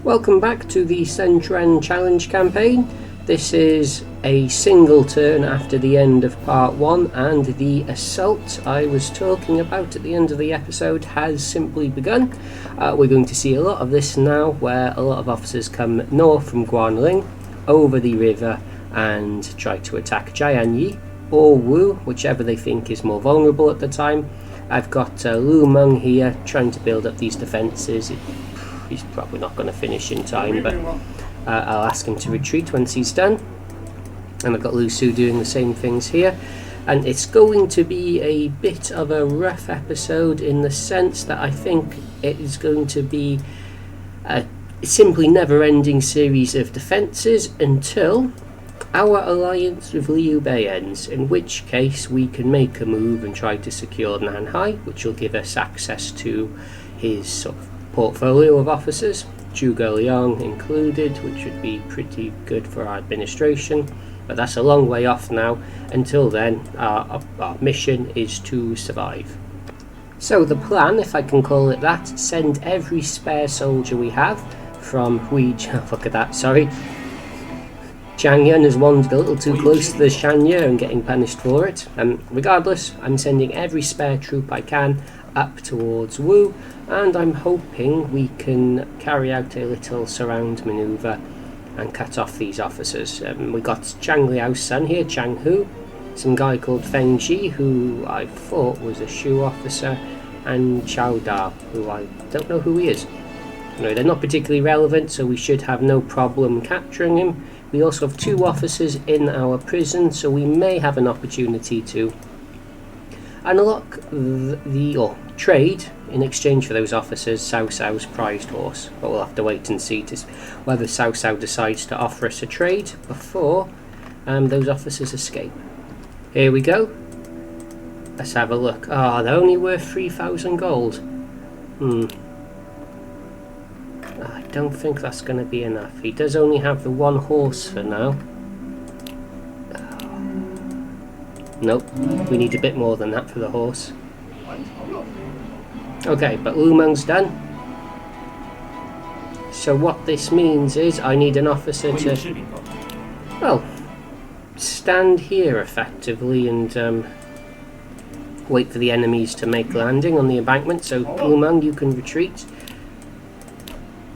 Welcome back to the Sun-Lu-Zhou challenge campaign. This is a single turn after the end of part 1, and the assault I was talking about at the end of the episode has simply begun. We're going to see a lot of this now, where a lot of officers come north from Quan Ling, over the river, and try to attack Jianyi or Wu, whichever they think is more vulnerable at the time. I've got Lu Meng here trying to build up these defences. He's probably not going to finish in time, but I'll ask him to retreat once he's done. And I've got Lu Su doing the same things here. And it's going to be a bit of a rough episode in the sense that I think it is going to be a simply never-ending series of defences until our alliance with Liu Bei ends, in which case we can make a move and try to secure Nanhai, which will give us access to his sort of portfolio of officers, Zhuge Liang included, which would be pretty good for our administration, but that's a long way off now. Until then, our mission is to survive. So the plan, if I can call it that, send every spare soldier we have from look at that, sorry. Zhang Yun has wandered a little too close to the Shanye and getting punished for it. Regardless, I'm sending every spare troop I can up towards Wu, and I'm hoping we can carry out a little surround manoeuvre and cut off these officers. We got Zhang Liao's son here, Chang Hu, some guy called Feng Ji, who I thought was a Shu officer, and Chao Da, who I don't know who he is. No, they're not particularly relevant, so we should have no problem capturing him. We also have 2 officers in our prison, so we may have an opportunity to unlock or trade in exchange for those officers Cao Cao's prized horse. But we'll have to wait and see whether Cao Cao decides to offer us a trade before those officers escape. Here we go. Let's have a look. They're only worth 3,000 gold. I don't think that's going to be enough. He does only have the 1 horse for now. Nope, we need a bit more than that for the horse. Okay, but Lu Meng's done. So what this means is I need an officer to, well, stand here effectively and wait for the enemies to make landing on the embankment. So Lu Meng, you can retreat.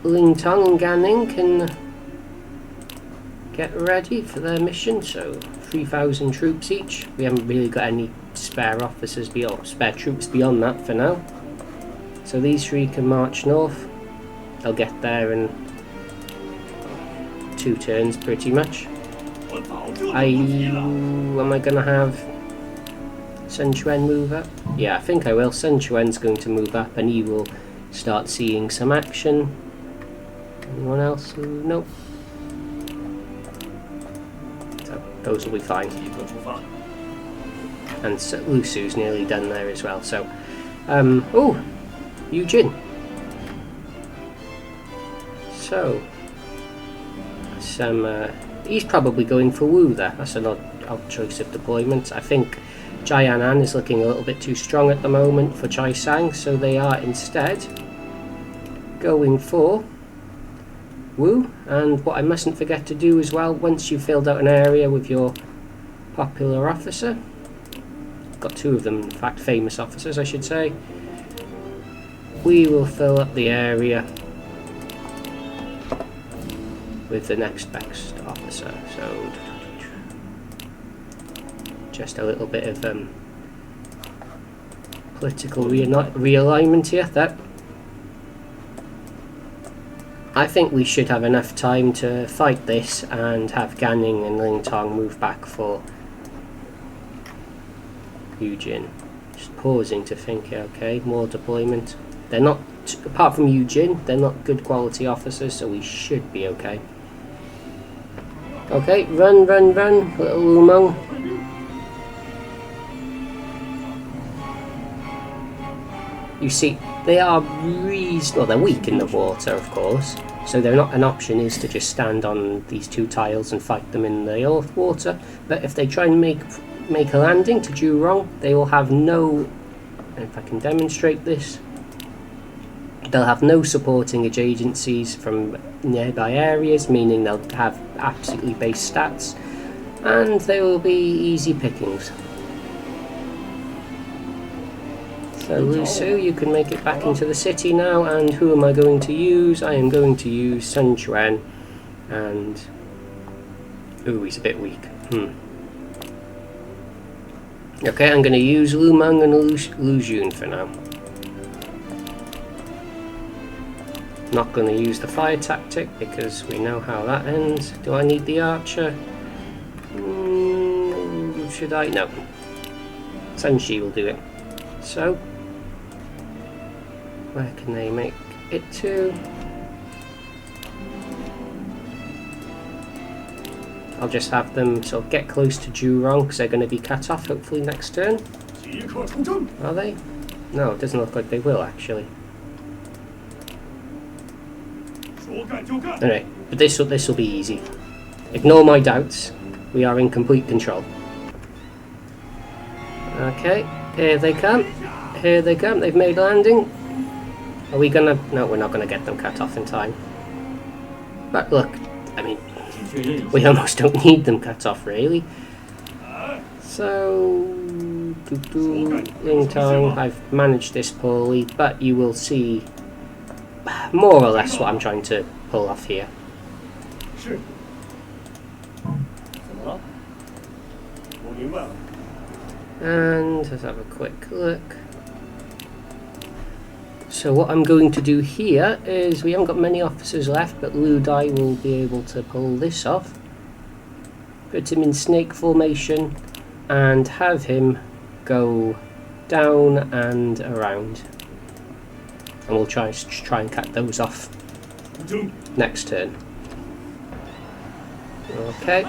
Ling Tong and Gan Ning can get ready for their mission, so 3,000 troops each. We haven't really got any spare officers spare troops beyond that for now. So these 3 can march north. They'll get there in 2 turns pretty much. Am I going to have Sun Quan move up? Yeah, I think I will. Sun Quan's going to move up and he will start seeing some action. Anyone else? Nope. So those will be fine. And so Lu Su's nearly done there as well. So, oh, Yu Jin. So, he's probably going for Wu there. That's an odd choice of deployment. I think Jianan is looking a little bit too strong at the moment for Chai Sang, so they are instead going for Wu. And what I mustn't forget to do as well, once you've filled out an area with your popular officer, got 2 of them, in fact famous officers I should say, we will fill up the area with the next best officer. So just a little bit of political realignment here. That I think we should have enough time to fight this and have Gan Ning and Ling Tong move back for Yu Jin. Just pausing to think, okay, more deployment. They're not, apart from Yu Jin, they're not good quality officers, so we should be okay. Okay, run, little Lu Meng. You see, they are well, they're weak in the water, of course, so they're not, an option is to just stand on these 2 tiles and fight them in the water. But if they try and make a landing to Zhurong, they will have no, if I can demonstrate this, They'll have no supporting agencies from nearby areas, meaning they'll have absolutely base stats, and they will be easy pickings. So Lu-Zhou, you can make it back into the city now, and who am I going to use? I am going to use Sun Quan, and... ooh, he's a bit weak. Okay, I'm going to use Lu Meng and Lu Jun for now. Not going to use the fire tactic because we know how that ends. Do I need the archer? Should I? No. Sun Shi will do it. So, where can they make it to? I'll just have them sort of get close to Zhurong because they're going to be cut off hopefully next turn. Are they? No, it doesn't look like they will actually. Alright, but this will be easy. Ignore my doubts. We are in complete control. Okay, here they come. Here they come. They've made landing. Are we gonna... no, we're not gonna get them cut off in time. But look, I mean, we almost don't need them cut off really. So, Ling Tong, I've managed this poorly, but you will see more or less what I'm trying to pull off here. And let's have a quick look. So what I'm going to do here is, we haven't got many officers left, but Liu Bei will be able to pull this off. Put him in snake formation and have him go down and around. And we'll try and cut those off next turn. Okay.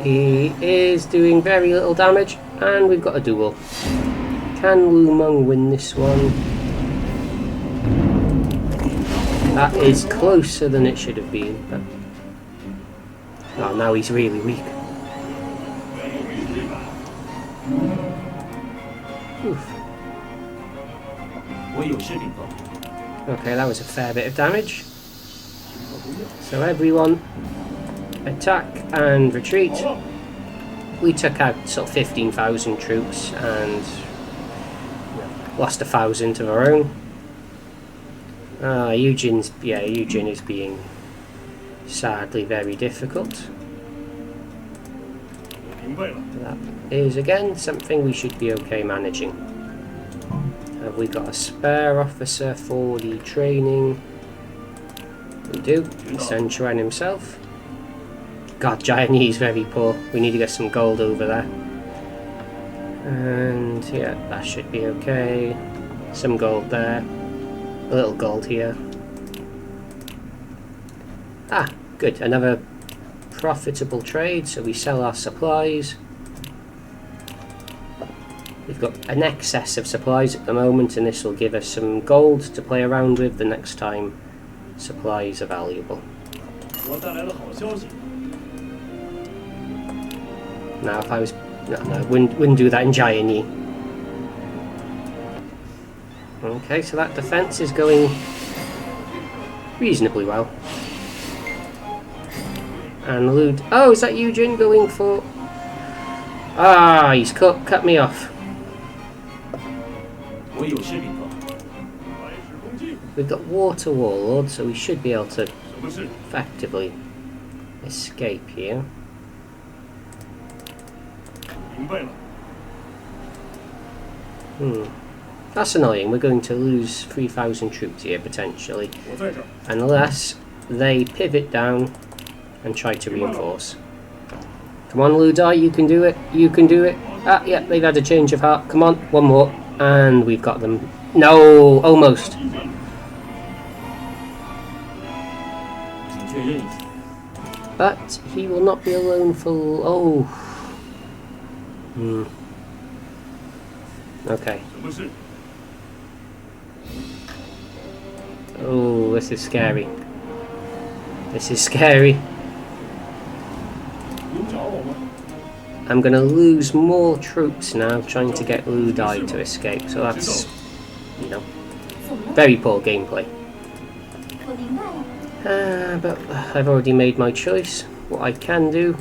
He is doing very little damage, and we've got a duel. Can Lu Meng win this one? That is closer than it should have been. But... oh, now he's really weak. Oof. Okay, that was a fair bit of damage. So everyone, attack and retreat. We took out sort of 15,000 troops and lost 1,000 of our own. Eugene is being sadly very difficult. That is again something we should be okay managing. Have we got a spare officer for the training? We do. Sun Quan himself. God, Yangtze is very poor. We need to get some gold over there. And yeah, that should be okay. Some gold there. A little gold here. Ah, good. Another profitable trade. So we sell our supplies. We've got an excess of supplies at the moment, and this will give us some gold to play around with the next time supplies are valuable. Now, if I was... no, wouldn't do that in Yangtze. Okay, so that defense is going reasonably well. And Lud... oh, is that Eugene going for... ah, he's cut me off. We've got water warlord, so we should be able to effectively escape here. That's annoying. We're going to lose 3,000 troops here potentially, unless they pivot down and try to reinforce. Come on, Liu Bei, you can do it. You can do it. Ah, yeah, they've had a change of heart. Come on, one more, and we've got them. No, almost. But he will not be alone for... oh. Okay. Oh, this is scary. This is scary. I'm going to lose more troops now trying to get Liu Bei to escape, so that's, you know, Very poor gameplay. But I've already made my choice. What I can do,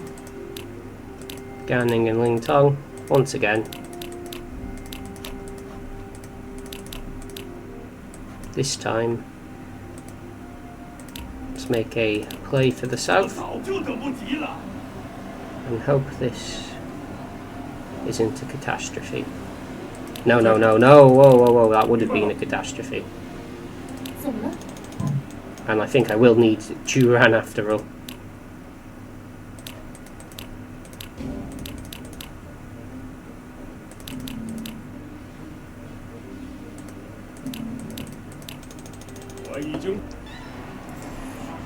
Ning and Ling Tong, once again. This time, let's make a play for the south and hope this isn't a catastrophe. No, no, no, no, whoa, whoa, whoa, that would have been a catastrophe. And I think I will need Duran after all.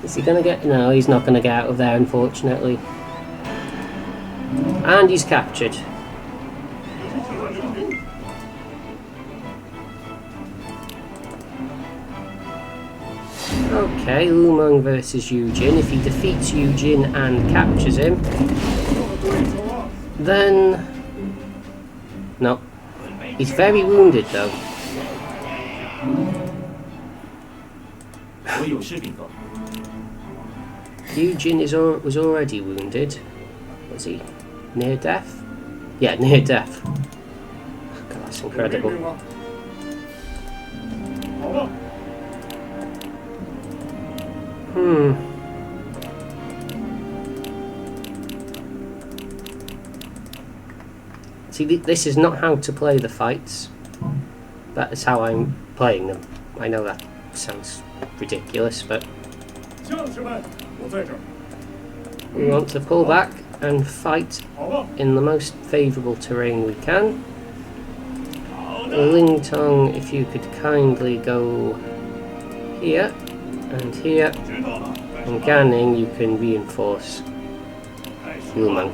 Is he gonna get... No, he's not gonna get out of there, unfortunately. And he's captured. Okay, Lu Meng versus Yu Jin. If he defeats Yu Jin and captures him, then... No. He's very wounded though. Yu Jin was already wounded. Was he near death? Yeah, near death. God, that's incredible. See, this is not how to play the fights. That is how I'm playing them. I know that sounds ridiculous, but we want to pull back and fight in the most favourable terrain we can. Ling Tong, if you could kindly go here and here, and Ganning, you can reinforce Lu Meng.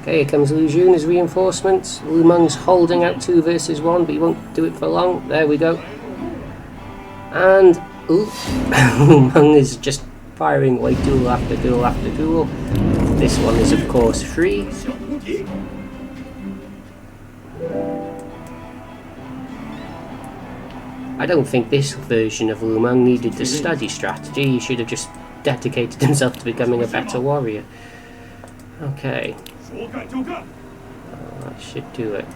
Okay, here comes Lu Jun as reinforcements. Lu Meng's holding out 2 versus 1, but he won't do it for long. There we go. And Lu Meng is just firing away duel after duel after duel. This one is of course free. I don't think this version of Lu Meng needed to study strategy. He should have just dedicated himself to becoming a better warrior. Okay. That should do it.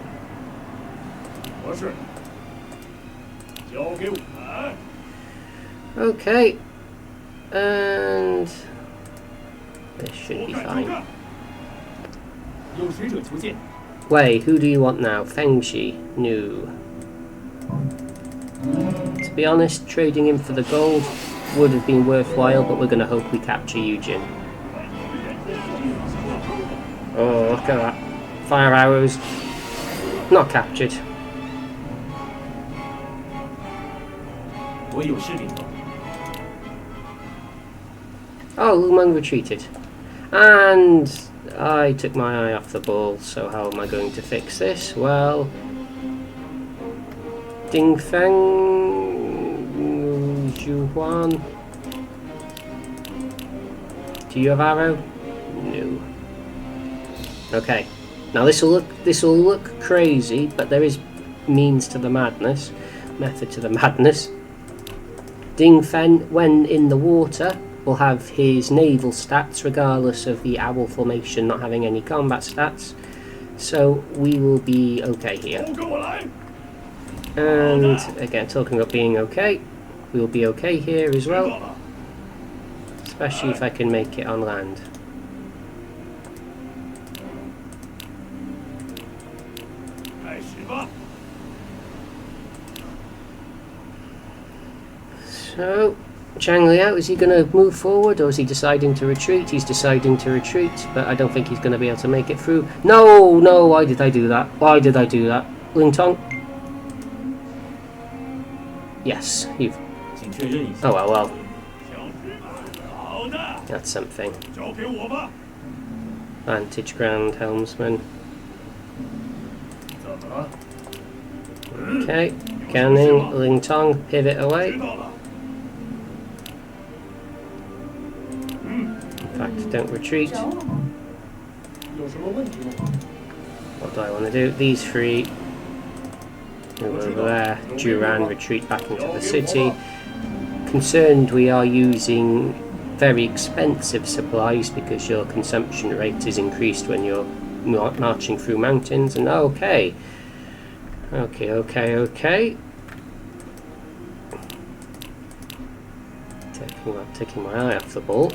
Okay. And this should be fine. Wei, who do you want now? Fengxi? No. To be honest, trading him for the gold would have been worthwhile, but we're going to hope we capture Yu Jin. Oh, look at that. Fire arrows. Not captured. Oh, Lu Meng retreated. And I took my eye off the ball, so how am I going to fix this? Well, Ding Feng, Zhuhuan. Do you have arrow? No. Okay. Now this will look crazy, but there is means to the madness, method to the madness. Ding Feng, when in the water, will have his naval stats regardless of the owl formation not having any combat stats. So we will be okay here. And again, talking about being okay, we will be okay here as well, especially if I can make it on land. So, Zhang Liao, is he going to move forward or is he deciding to retreat? He's deciding to retreat, but I don't think he's going to be able to make it through. No, no, why did I do that? Why did I do that? Ling Tong? Yes, you've... Oh, well. That's something. Vantage ground, helmsman. Okay, Ganning, Ling Tong, pivot away. In fact, don't retreat. What do I want to do? These three. Move over there. Duran, retreat back into the city. Concerned we are using very expensive supplies because your consumption rate is increased when you're marching through mountains. And okay. Taking my eye off the ball.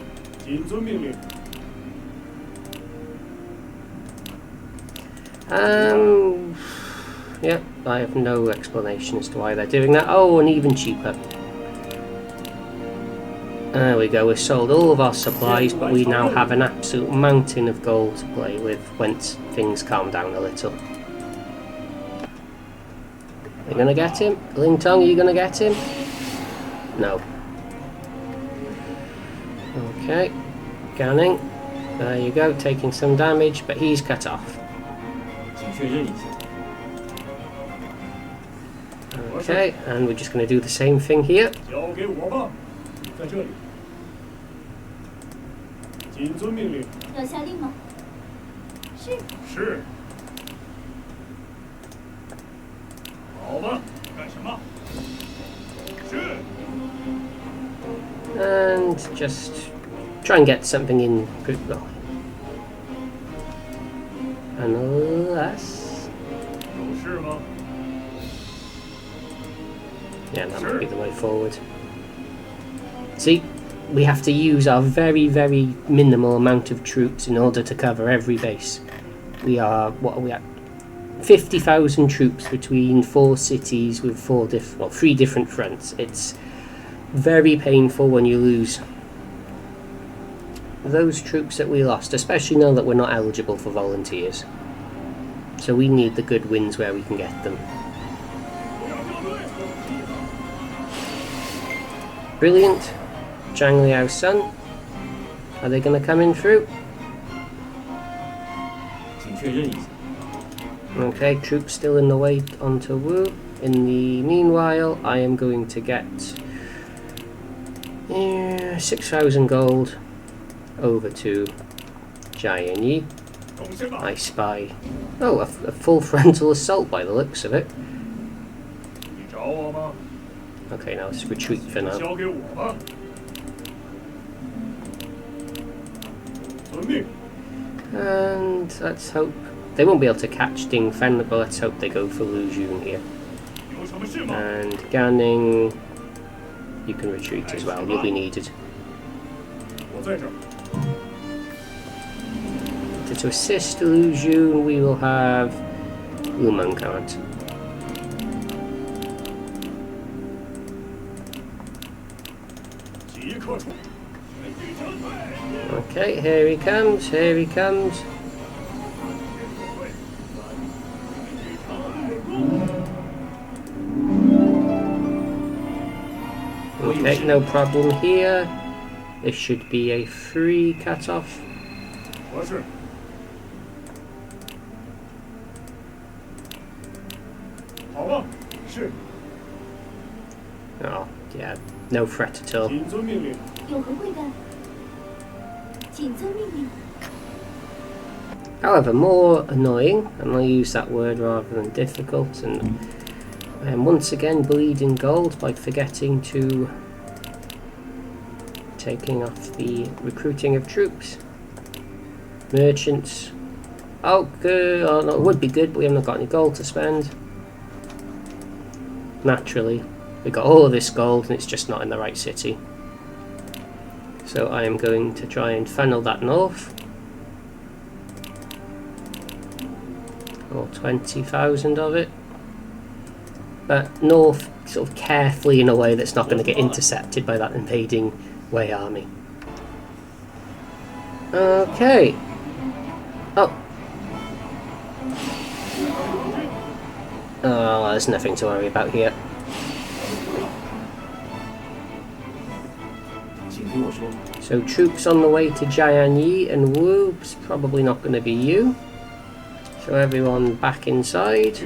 Yeah, I have no explanation as to why they're doing that. Oh, and even cheaper. There we go, we've sold all of our supplies, but we now have an absolute mountain of gold to play with once things calm down a little. Are you gonna get him? Ling Tong, are you gonna get him? No. Okay, Ganning. There you go, taking some damage, but he's cut off. Okay, and we're just going to do the same thing here. And just try and get something in. Unless... yeah, that might be the way forward. See, we have to use our very, very minimal amount of troops in order to cover every base. We are, what are we at? 50,000 troops between 4 cities with 3 different fronts. It's very painful when you lose those troops that we lost, especially now that we're not eligible for volunteers. So we need the good wins where we can get them. Brilliant. Zhang Liao's son. Are they going to come in through? Okay, troops still in the way onto Wu. In the meanwhile, I am going to get 6,000 gold over to Jianyi. I spy. Oh, a full frontal assault by the looks of it. Okay, now let's retreat for now. And let's hope they won't be able to catch Ding Fen, but let's hope they go for Lu Jun here. And Ganning, you can retreat as well, you'll be needed. To assist Lu Jun, we will have Lu Mengkant. Okay, here he comes, here he comes. Okay, no problem here. This should be a free cut-off. Oh, yeah, no threat at all. However, more annoying, and I'll use that word rather than difficult, and I am once again bleeding gold by forgetting to taking off the recruiting of troops. Merchants. Oh, good. Oh, no, it would be good, but we haven't got any gold to spend. Naturally, we got all of this gold, and it's just not in the right city. So I am going to try and funnel that north. Or 20,000 of it. But north, sort of carefully in a way that's not going to get intercepted by that invading Wei army. Okay. Oh. Oh, there's nothing to worry about here. So troops on the way to Jianyi and Wu. It's probably not going to be you. So everyone back inside.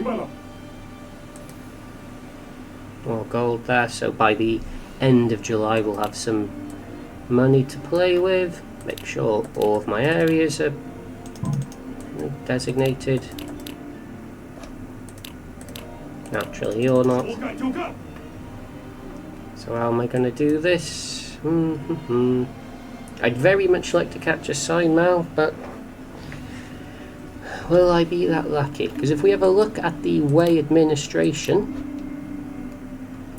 More gold there. So by the end of July we'll have some money to play with. Make sure all of my areas are designated. Naturally, you're not. So how am I going to do this? I'd very much like to catch a Sai-Mao, but will I be that lucky? Because if we have a look at the Wei administration,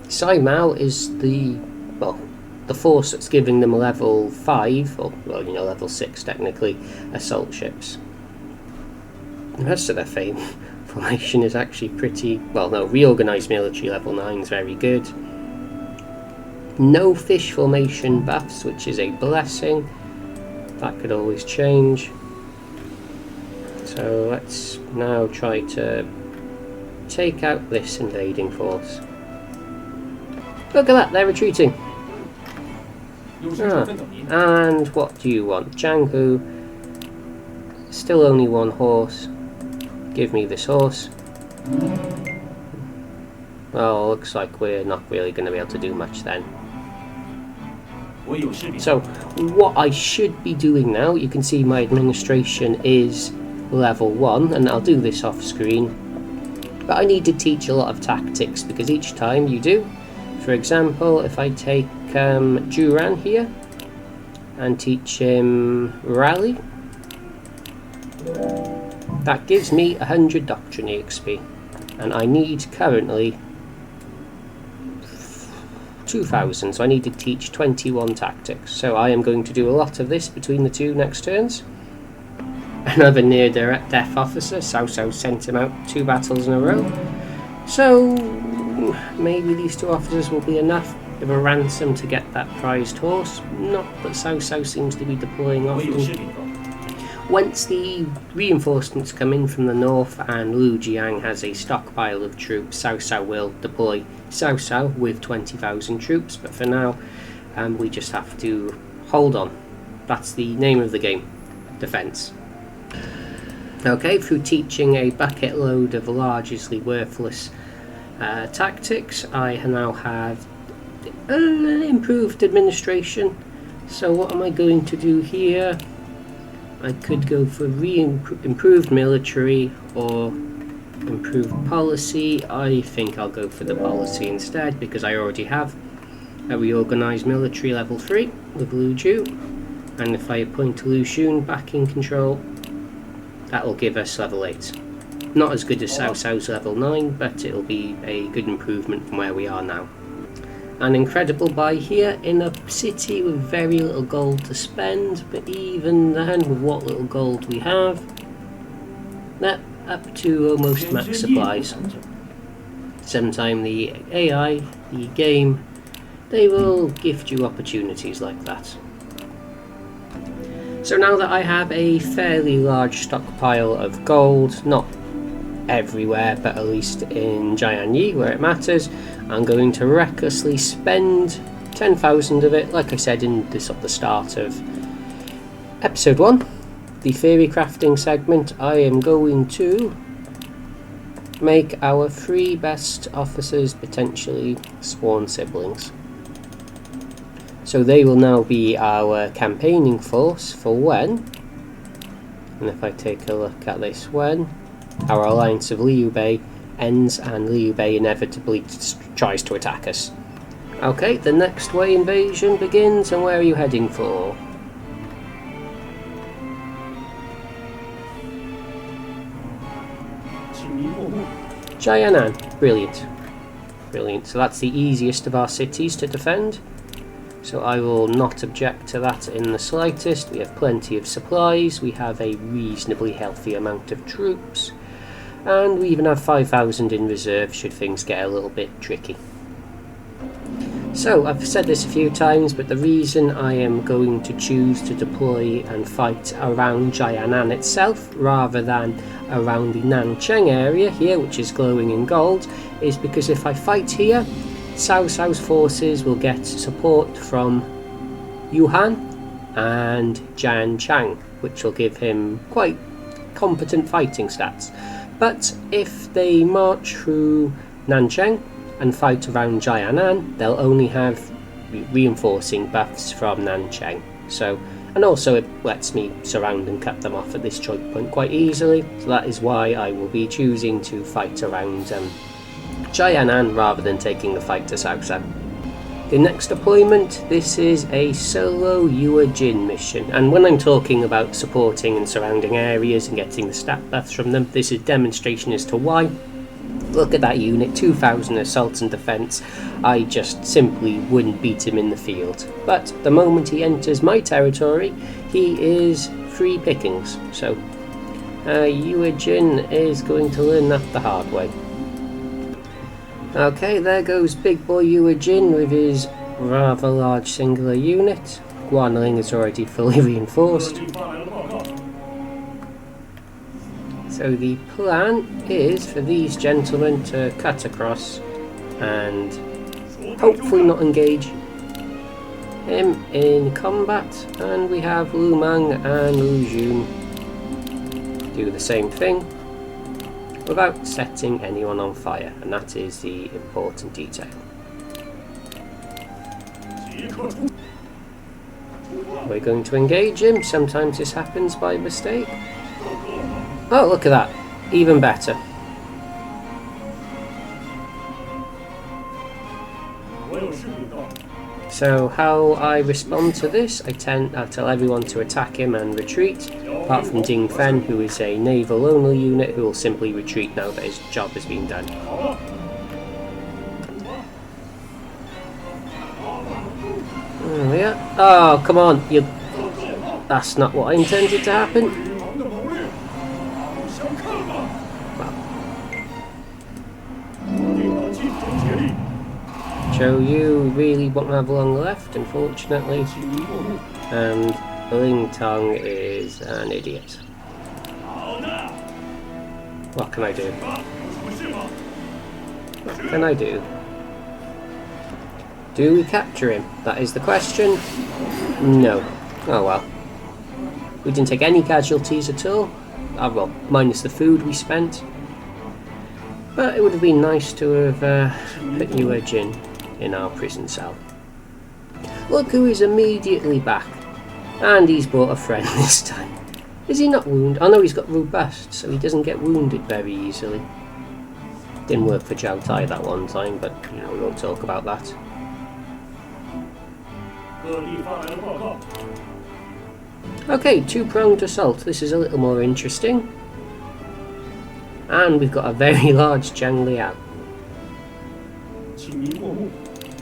Sai-Mao is the force that's giving them level 5, or well, you know, level 6 technically, assault ships. The rest of their formation is actually pretty, well, no, reorganised military level 9 is very good. No fish formation buffs, which is a blessing. That could always change. So let's now try to take out this invading force. Look at that, they're retreating. And what do you want? Jianghu. Still only one horse. Give me this horse. Well, looks like we're not really going to be able to do much then. So, what I should be doing now, you can see my administration is level 1, and I'll do this off screen. But I need to teach a lot of tactics, because each time you do, for example, if I take Duran here and teach him Rally, that gives me 100 Doctrine XP, and I need currently 2000, so I need to teach 21 tactics. So I am going to do a lot of this between the two next turns. Another near death officer, Cao Cao sent him out 2 battles in a row. So maybe these 2 officers will be enough of a ransom to get that prized horse. Not that Cao Cao seems to be deploying often. Once the reinforcements come in from the north and Liu Jiang has a stockpile of troops, Cao Cao will deploy Cao Cao with 20,000 troops, but for now we just have to hold on. That's the name of the game, defence. Okay, through teaching a bucket load of largely worthless tactics, I now have improved administration. So what am I going to do here? I could go for improved military or improved policy. I think I'll go for the policy instead, because I already have a reorganised military level 3 with Liu Zhu, and if I appoint Liu Xun back in control, that will give us level 8. Not as good as Cao Cao's level 9, but it'll be a good improvement from where we are now. An incredible buy here in a city with very little gold to spend, but even then, with what little gold we have, that up to almost max supplies. Sometime the AI, the game, they will gift you opportunities like that. So now that I have a fairly large stockpile of gold, not everywhere, but at least in Jiangyi where it matters, I'm going to recklessly spend 10,000 of it, like I said in this at the start of episode 1, the theory crafting segment. I am going to make our 3 best officers potentially sworn siblings. So they will now be our campaigning force for when, and if I take a look at this, when our alliance of Liu Bei ends and Liu Bei inevitably tries to attack us. Okay, the next Wei invasion begins, and where are you heading for? Jianan. Brilliant. Brilliant. So that's the easiest of our cities to defend. So I will not object to that in the slightest. We have plenty of supplies, we have a reasonably healthy amount of troops, and we even have 5,000 in reserve should things get a little bit tricky. So I've said this a few times, but the reason I am going to choose to deploy and fight around Jianan itself rather than around the Nancheng area here, which is glowing in gold, is because if I fight here, Cao Cao's forces will get support from Yuhan and Jianchang, which will give him quite competent fighting stats. But if they march through Nancheng and fight around Jianan, they'll only have reinforcing buffs from Nancheng. So, and also it lets me surround and cut them off at this choke point quite easily. So that is why I will be choosing to fight around Jianan rather than taking the fight to Cao Cao. The next deployment, this is a solo Yue Jin mission, and when I'm talking about supporting and surrounding areas and getting the stat buffs from them, this is demonstration as to why. Look at that unit, 2000 assault and defence. I just simply wouldn't beat him in the field. But the moment he enters my territory, he is free pickings. So Yue Jin is going to learn that the hard way. Okay, there goes big boy Yue Jin with his rather large singular unit. Ling is already fully reinforced. So the plan is for these gentlemen to cut across and hopefully not engage him in combat, and we have Lu Meng and Lu Jun do the same thing without setting anyone on fire, and that is the important detail. We're going to engage him. Sometimes this happens by mistake. Oh, look at that. Even better. So how I respond to this, I tell everyone to attack him and retreat, apart from Ding Fen, who is a naval only unit who will simply retreat now that his job has been done. There we are. Oh, come on, that's not what I intended to happen. So you really won't have long left, unfortunately, and Ling Tong is an idiot. What can I do? What can I do? Do we capture him? That is the question. No. Oh well. We didn't take any casualties at all. Oh well, minus the food we spent. But it would have been nice to have put Yue Jin in our prison cell. Look who is immediately back. And he's brought a friend this time. Is he not wounded? Oh no, he's got robust, so he doesn't get wounded very easily. Didn't work for Zhao Tai that one time, but you know, we won't talk about that. Okay, two-pronged assault. This is a little more interesting. And we've got a very large Zhang Liao.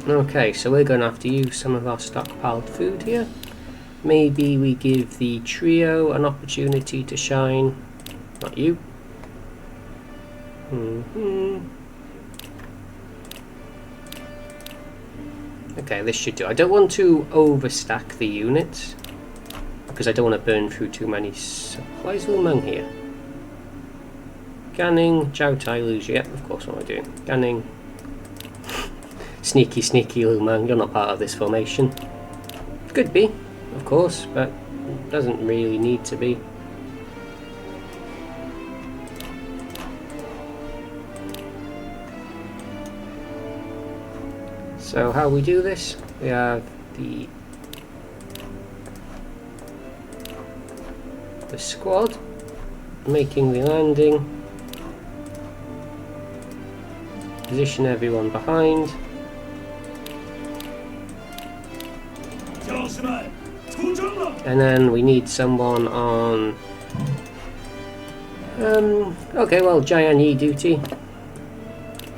Okay, so we're going to have to use some of our stockpiled food here. Maybe we give the trio an opportunity to shine. Not you. Okay, this should do. I don't want to overstack the units, because I don't want to burn through too many supplies. Lu Meng here. Ganning, Zhao Tai, Lu Zhi. Yep, of course, what am I doing? Ganning. Sneaky, sneaky Lu Meng, you're not part of this formation. Could be, of course, but doesn't really need to be. So how we do this, we have the squad making the landing, position everyone behind, and then we need someone on okay, well, Jian Yi duty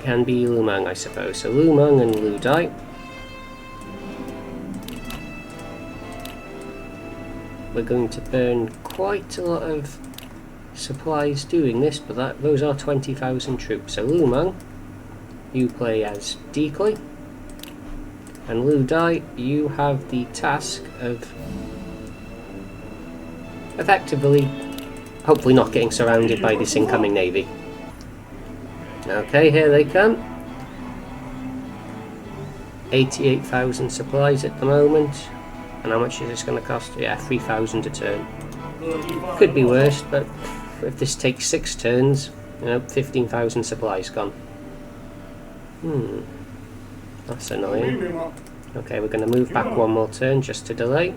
can be Lu Meng, I suppose. So Lu Meng and Lu Dai. We're going to burn quite a lot of supplies doing this, but those are 20,000 troops. So Lu Meng, you play as decoy, and Lu Dai, you have the task of effectively, hopefully not getting surrounded by this incoming navy. Okay, here they come. 88,000 supplies at the moment. And how much is this going to cost? Yeah, 3,000 a turn. Could be worse, but if this takes 6 turns, you know, 15,000 supplies gone. That's annoying. Okay, we're going to move back one more turn just to delay.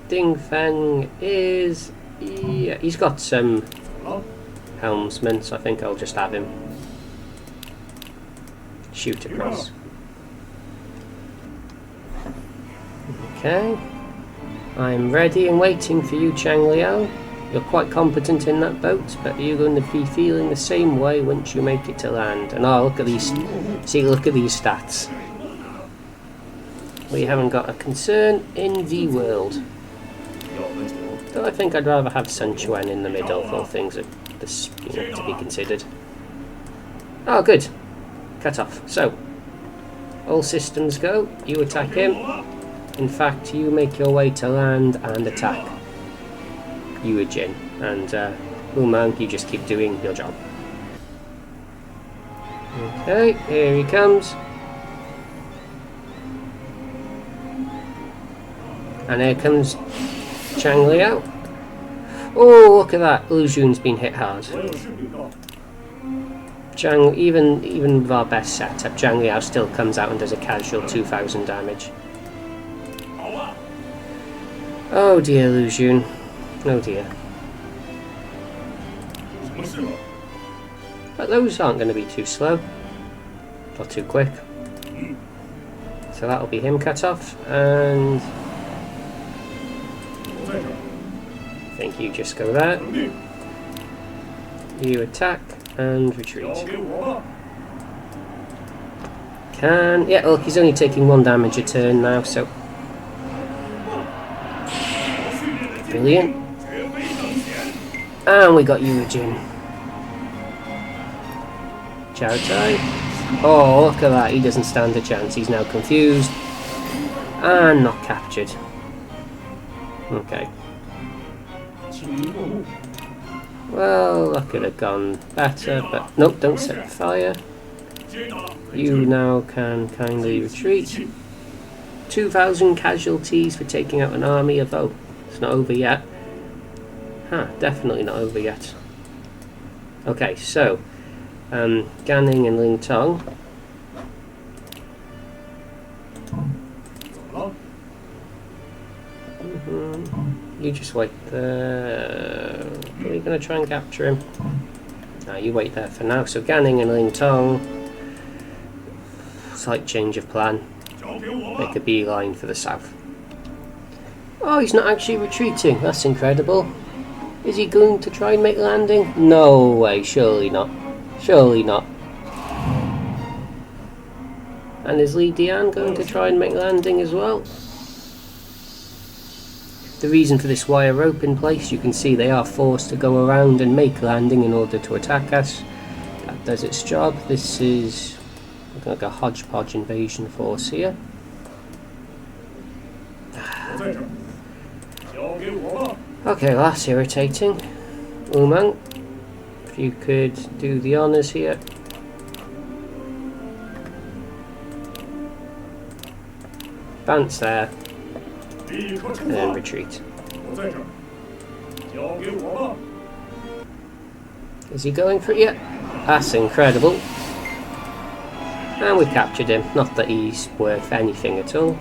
Ding Feng is... yeah, he's got some helmsman, so I think I'll just have him shoot across. Okay, I'm ready and waiting for you, Chang Liao. You're quite competent in that boat, but you're going to be feeling the same way once you make it to land. And oh, look at these, see, look at these stats. We haven't got a concern in the world. Though I think I'd rather have Sun Quan in the middle for things to be considered. Oh, good. Cut off. So, all systems go. You attack him. In fact, you make your way to land and attack Yu Jin. And Wu Man, you just keep doing your job. Okay, here he comes. And here comes Chang Liao. Oh, look at that. Liu Jun's been hit hard. Chang, even with our best setup, Chang Liao still comes out and does a casual 2000 damage. Oh dear, Liu Jun. Oh dear. But those aren't going to be too slow. Or too quick. So that'll be him cut off, and I think you just go there. You attack and retreat. Yeah, look, he's only taking 1 damage a turn now, so brilliant. And we got Yu Jin. Chow Tai. Oh, look at that, he doesn't stand a chance. He's now confused and not captured. Okay. Well, that could have gone better, but nope, don't set fire. You now can kindly retreat. 2,000 casualties for taking out an army, although it's not over yet. Huh, definitely not over yet. Okay, so Gan Ning and Ling Tong. You just wait there. Are you going to try and capture him? No, you wait there for now. So Gan Ning and Ling Tong. Slight change of plan. Make a beeline for the south. Oh, he's not actually retreating. That's incredible. Is he going to try and make landing? No way, surely not. Surely not. And is Li Dian going to try and make landing as well? The reason for this wire rope in place, you can see they are forced to go around and make landing in order to attack us. That does its job. This is looking like a hodgepodge invasion force here. Okay, well, that's irritating. Umang, if you could do the honours here. Advance there. And then retreat. Is he going for it yet? That's incredible. And we captured him. Not that he's worth anything at all.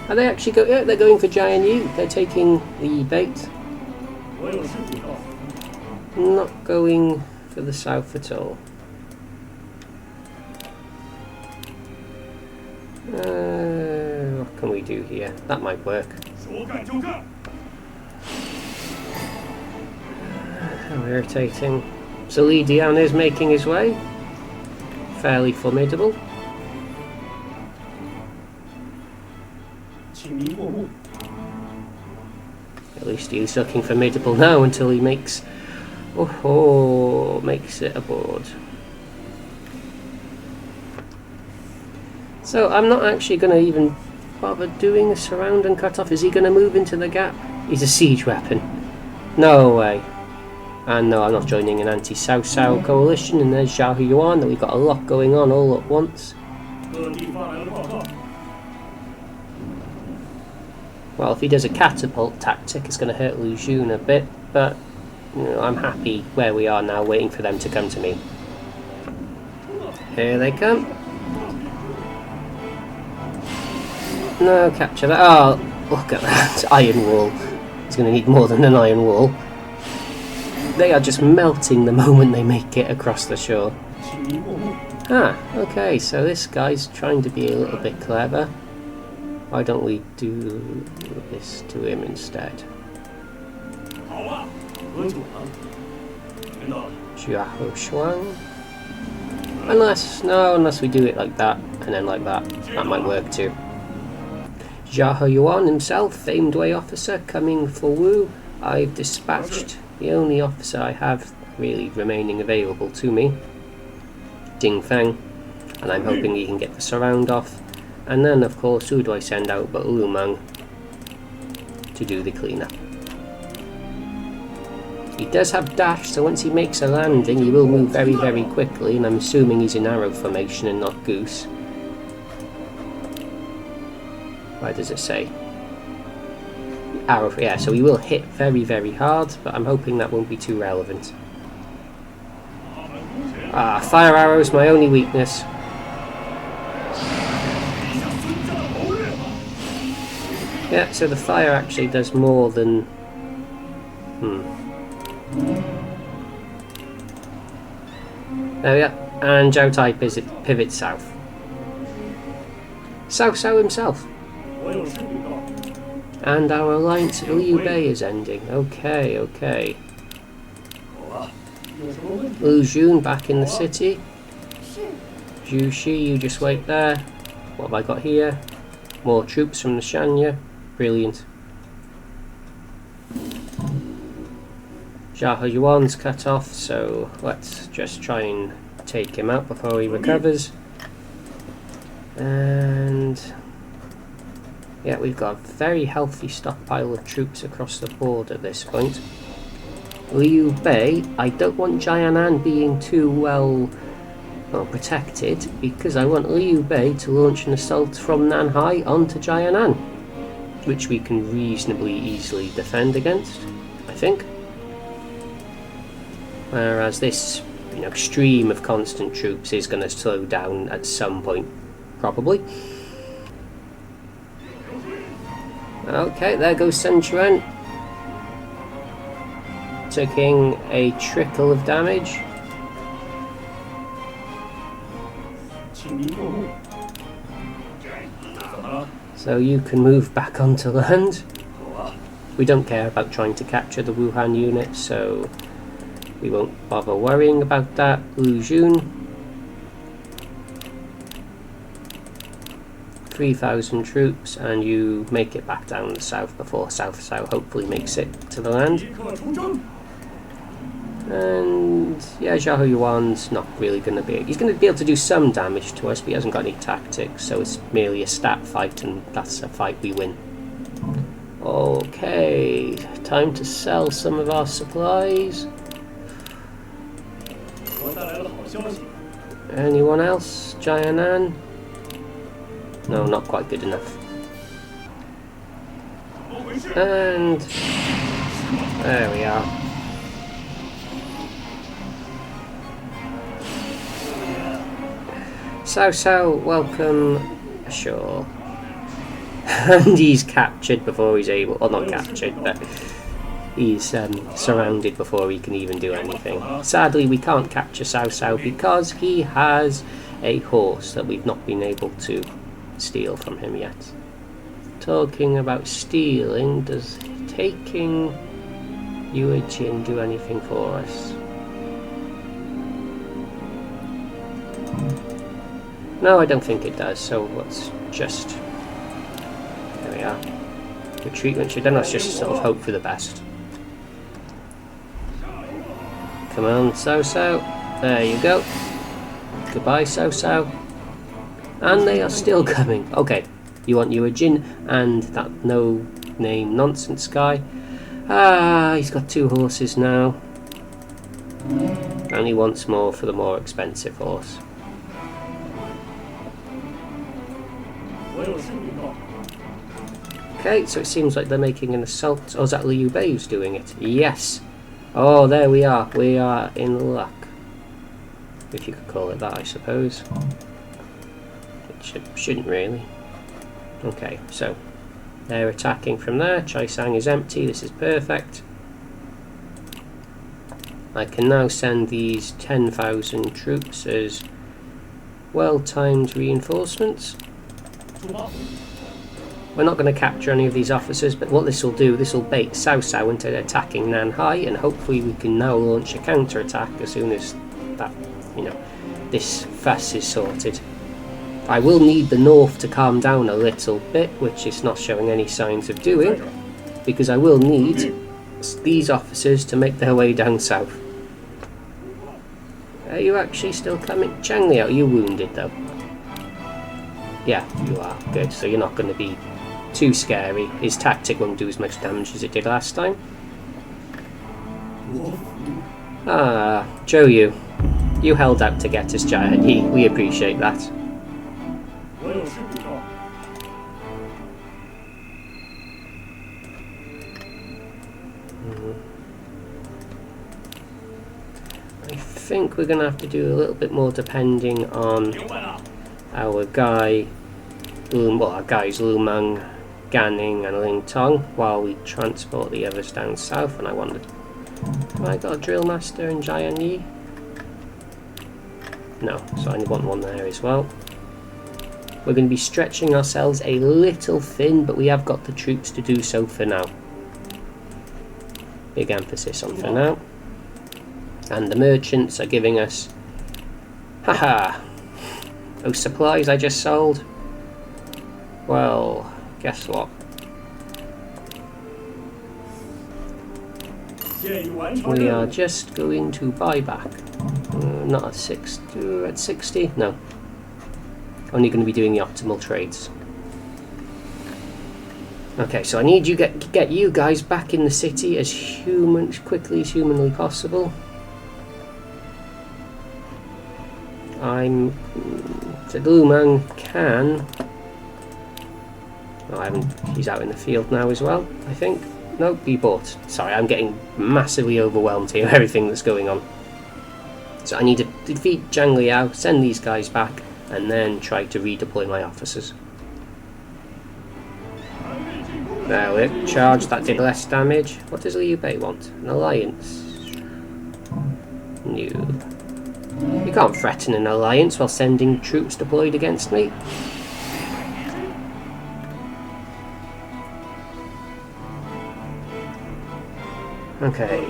Are they actually going? Yeah, they're going for Giant Yu. They're taking the bait. Not going for the south at all. What can we do here? That might work. How irritating. So Li Dian is making his way. Fairly formidable. At least he's looking formidable now until he makes makes it aboard. So I'm not actually going to even bother doing a surround and cut off. Is he going to move into the gap? He's a siege weapon. No way. And no, I'm not joining an anti-Cao Cao coalition. And there's Zhao Yuan. That we've got a lot going on all at once. Well, if he does a catapult tactic, it's going to hurt Liu Jun a bit. But you know, I'm happy where we are now, waiting for them to come to me. Here they come. No, capture that. Oh, look at that. Iron wall. He's going to need more than an iron wall. They are just melting the moment they make it across the shore. Ah, okay, so this guy's trying to be a little bit clever. Why don't we do this to him instead? Jiaho Shuang. Unless we do it like that, and then like that. That might work too. Jiaho Yuan himself, famed Wei officer, coming for Wu. I've dispatched the only officer I have really remaining available to me, Ding Feng, and I'm hoping he can get the surround off. And then, of course, who do I send out but Lu Meng to do the cleanup? He does have dash, so once he makes a landing, he will move very, very quickly, and I'm assuming he's in arrow formation and not goose. Why does it say? Arrow, yeah, so he will hit very, very hard, but I'm hoping that won't be too relevant. Ah, fire arrows, my only weakness. Yeah, so the fire actually does more than... There we are. And Zhou Tai pivots south. Cao himself. And our alliance with Liu Bei is ending. Okay, okay. Lu Jun back in the city. Zhu Shi, you just wait there. What have I got here? More troops from the Shanya. Brilliant. Jiaho Yuan's cut off, so let's just try and take him out before he recovers. And yeah, we've got a very healthy stockpile of troops across the board at this point. Liu Bei, I don't want Jianan being too well protected, because I want Liu Bei to launch an assault from Nanhai onto Jianan, which we can reasonably easily defend against, I think. Whereas this stream of constant troops is going to slow down at some point, probably. Okay, there goes Sun Quan, taking a trickle of damage. So you can move back onto land. We don't care about trying to capture the Wuhan unit, so we won't bother worrying about that. Lu Jun, 3,000 troops, and you make it back down the south before South hopefully makes it to the land. And yeah, Jiaho Yuan's not really going to be... He's going to be able to do some damage to us, but he hasn't got any tactics, so it's merely a stat fight, and that's a fight we win. Okay, time to sell some of our supplies. Anyone else? Jianan? No, not quite good enough. And there we are. Cao, welcome ashore. And he's captured before he's able... Well, not captured, but he's surrounded before he can even do anything. Sadly, we can't capture Cao because he has a horse that we've not been able to steal from him yet. Talking about stealing, does taking Yuejin do anything for us? No, I don't think it does, so let's just... There we are. Retreat when you're done, let's just sort of hope for the best. Come on, Cao. There you go. Goodbye, Cao. And they are still coming. Okay, you want Yuejin and that no-name nonsense guy. Ah, he's got 2 horses now. Only once more for the more expensive horse. Okay, so it seems like they're making an assault. Oh, is that Liu Bei who's doing it? Yes! Oh, there we are. We are in luck. If you could call it that, I suppose. It shouldn't really. Okay, so they're attacking from there. Chaisang is empty. This is perfect. I can now send these 10,000 troops as well-timed reinforcements. We're not going to capture any of these officers, but what this will do, this will bait Cao Cao into attacking Nanhai, and hopefully we can now launch a counter-attack as soon as that, this fuss is sorted. I will need the north to calm down a little bit, which it's not showing any signs of doing, because I will need these officers to make their way down south. Are you actually still coming? Zhang Liao, you're wounded though. Yeah, you are. Good, so you're not going to be too scary. His tactic won't do as much damage as it did last time. Ah, Zhou Yu. You held out to get us, Giant Yi. We appreciate that. I think we're going to have to do a little bit more depending on our guy, our guys Lu Meng, Gan Ning and Ling Tong, while we transport the others down south. And I wondered, have I got a drill master in Jian Yi? No, so I want one there as well. We're going to be stretching ourselves a little thin, but we have got the troops to do so for now. Big emphasis on for now. And the merchants are giving us, haha, those supplies I just sold. Well, guess what? We are just going to buy back. Not at 60, at 60? No. Only going to be doing the optimal trades. Okay, so I need you get you guys back in the city as quickly as humanly possible. Lu Meng can. Oh, he's out in the field now as well, I think. Nope, he bought. Sorry, I'm getting massively overwhelmed here, everything that's going on. So I need to defeat Zhang Liao, send these guys back, and then try to redeploy my officers. There we go. Charge, that did less damage. What does Liu Bei want? An alliance? No. You can't threaten an alliance while sending troops deployed against me. Okay.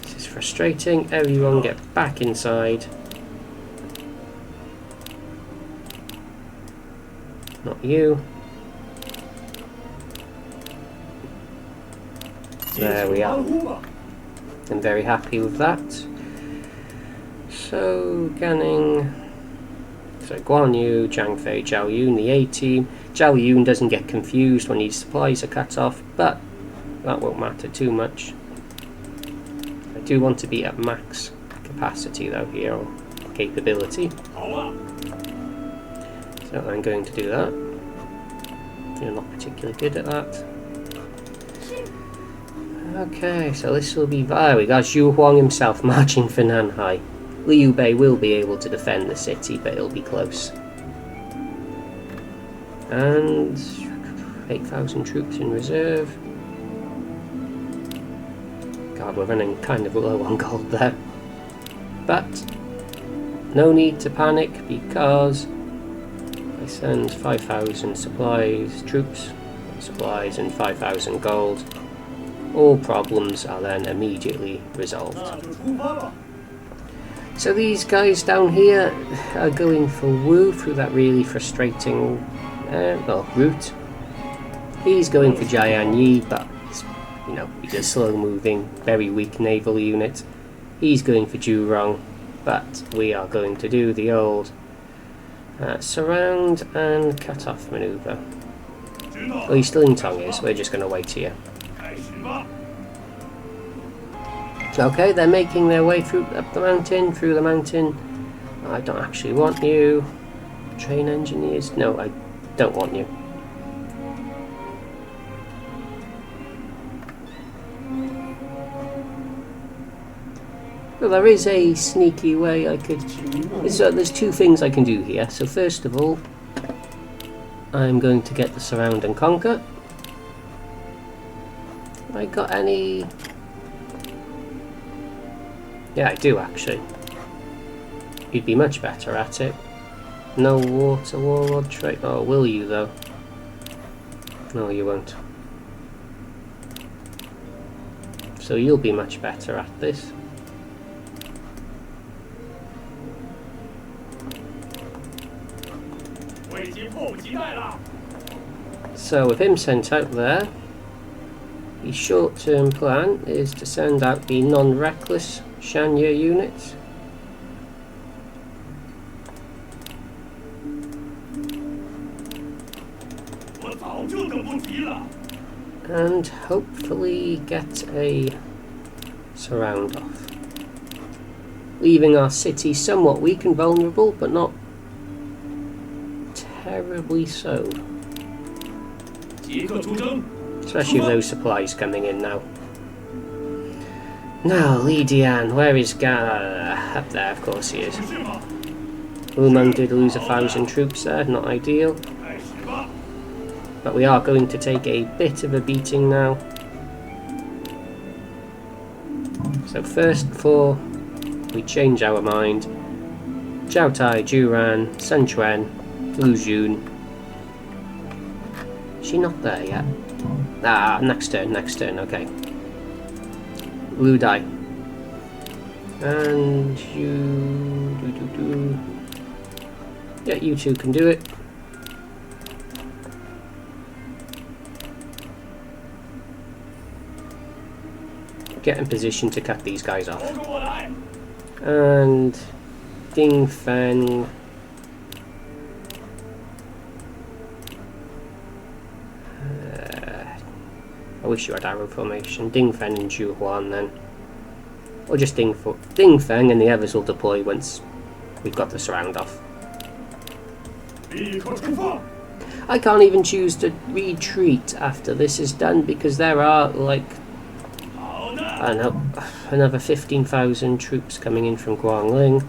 This is frustrating. Everyone get back inside. Not you. There we are. I'm very happy with that. So, Ganning. So, Guan Yu, Zhang Fei, Zhao Yun, the A team. Zhao Yun doesn't get confused when his supplies are cut off, but that won't matter too much. I do want to be at max capacity though here, or capability. So I'm going to do that. You're not particularly good at that. Okay, so this will be... There we got Zhu Huang himself marching for Nanhai. Liu Bei will be able to defend the city, but it'll be close. And 8,000 troops in reserve. God, we're running kind of low on gold there. But no need to panic, because I send 5,000 troops, and 5,000 gold. All problems are then immediately resolved. So these guys down here are going for Wu through that really frustrating route. He's going for Jian Yi, but he's a slow-moving, very weak naval unit. He's going for Zhurong, but we are going to do the old surround and cut off manoeuvre. Well, he's still in Tong is. We're just going to wait here. Okay, they're making their way through the mountain. I don't actually want you. Train engineers? No, I don't want you. Well, there is a sneaky way I could... There's two things I can do here. So first of all, I'm going to get the surround and conquer. Have I got any Yeah, I do actually. You'd be much better at it. No water warlord trait. Oh, will you though? No, you won't. So you'll be much better at this. So with him sent out there, the short-term plan is to send out the non-reckless Shanya units. And hopefully get a surround off. Leaving our city somewhat weak and vulnerable, but not terribly so. Especially with those supplies coming in now. Now, Li Dian, where is up there, of course he is. Wumeng did lose 1,000 troops there, not ideal. But we are going to take a bit of a beating now. So first, before we change our mind, Zhao Tai, Juran, Sun Quan, Lu Jun. Is she not there yet? Ah, next turn, okay. Liu Dai. And you... Yeah, you two can do it. Get in position to cut these guys off. And Ding Feng. I wish you had arrow formation. Ding Feng and Zhu Huan then. Or just Ding Feng and the others will deploy once we've got the surround off. I can't even choose to retreat after this is done because there are like, I don't know, another 15,000 troops coming in from Guangling.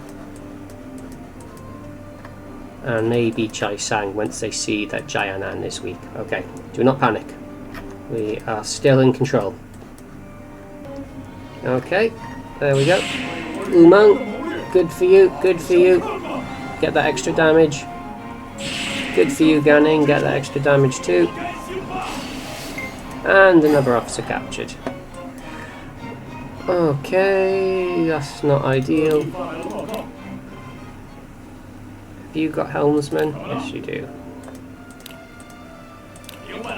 And maybe Chai Sang once they see that Jianan is weak. Okay, do not panic. We are still in control. Okay, there we go. Wumeng, good for you, good for you. Get that extra damage. Good for you, Ganning, get that extra damage too. And another officer captured. Okay, that's not ideal. Have you got helmsmen? Yes, you do.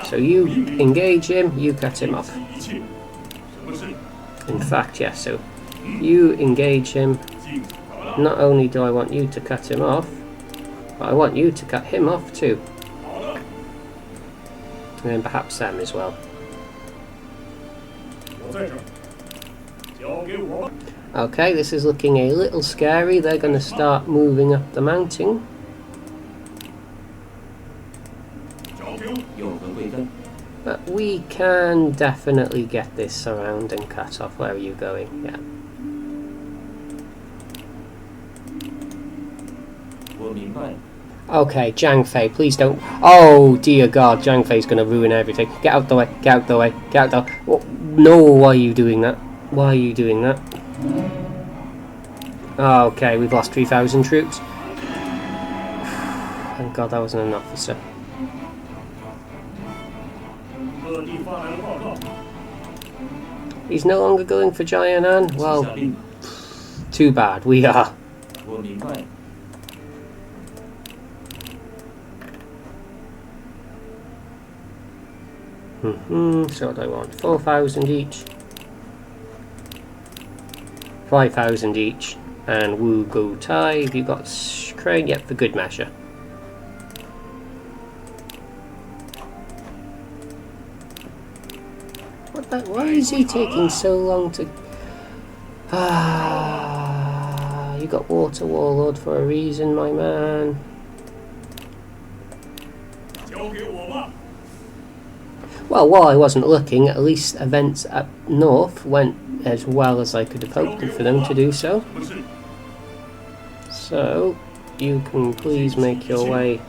So you engage him, you cut him off. In fact, yes, so you engage him. Not only do I want you to cut him off, but I want you to cut him off too. And then perhaps them as well. Okay, this is looking a little scary. They're going to start moving up the mountain. But we can definitely get this around and cut off. Where are you going? Yeah. Okay, Zhang Fei, please don't. Oh dear God, Zhang Fei's going to ruin everything. Get out the way, get out the way, get out the way. Oh, no, why are you doing that? Why are you doing that? Okay, we've lost 3,000 troops. Thank God that wasn't an officer. He's no longer going for Jianan? Well, too bad, we are. So what do I want? 4,000 each. 5,000 each. And Wu Go Tai. Have you got Crane? Yep, for good measure. What the? Why is he taking so long to... Ah, you got Water Warlord for a reason, my man. Well, while I wasn't looking, at least events up north went as well as I could have hoped for them to do so. So, you can please make your way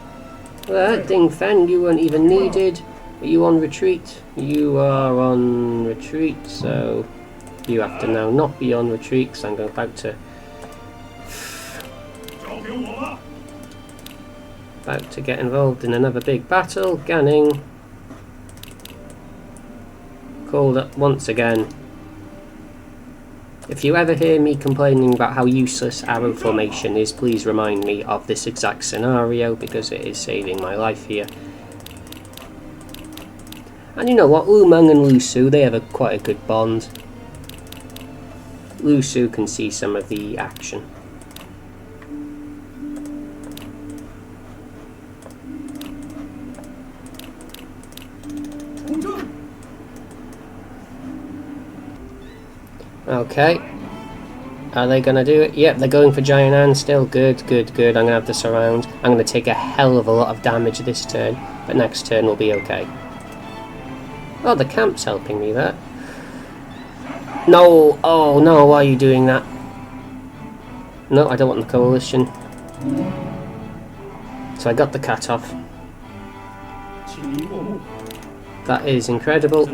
there. Ding Feng, you weren't even needed. Are you on retreat? You are on retreat, so You have to now not be on retreat, because I'm about to get involved in another big battle. Ning called up once again. If you ever hear me complaining about how useless arrow formation is, please remind me of this exact scenario, because it is saving my life here. And you know what, Lu Meng and Lu Su, they have quite a good bond. Lu Su can see some of the action. Okay. Are they going to do it? Yep, they're going for Giant Ant still. Good, good, good. I'm going to have the surround. I'm going to take a hell of a lot of damage this turn, but next turn will be okay. Oh, the camp's helping me there. No! Oh no, why are you doing that? No, I don't want the coalition. So I got the cat off. That is incredible.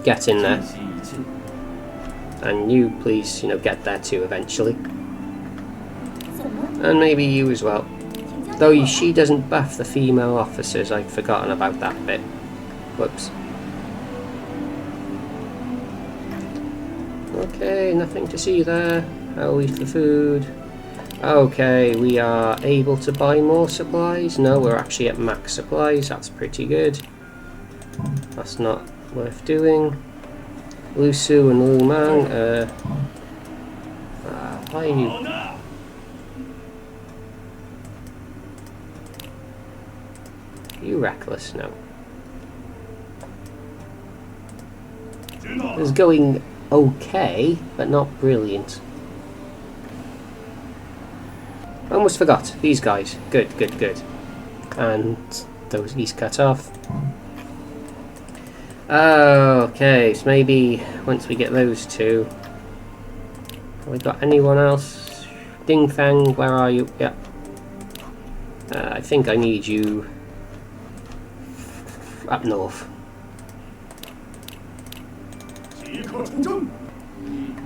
Get in there. And you please, you know, get there too eventually. And maybe you as well. Though she doesn't buff the female officers, I'd forgotten about that bit. Whoops. Okay, nothing to see there. I'll leave the food. Okay, we are able to buy more supplies. No, we're actually at max supplies. That's pretty good. That's not worth doing. Lu Su and Lu Meng, why are you... Are you reckless? No. It's going okay, but not brilliant. I almost forgot. These guys. Good, good, good. And these cut off. Okay, so maybe once we get those two... Have we got anyone else? Ding Fang, where are you? Yeah. I think I need you up north.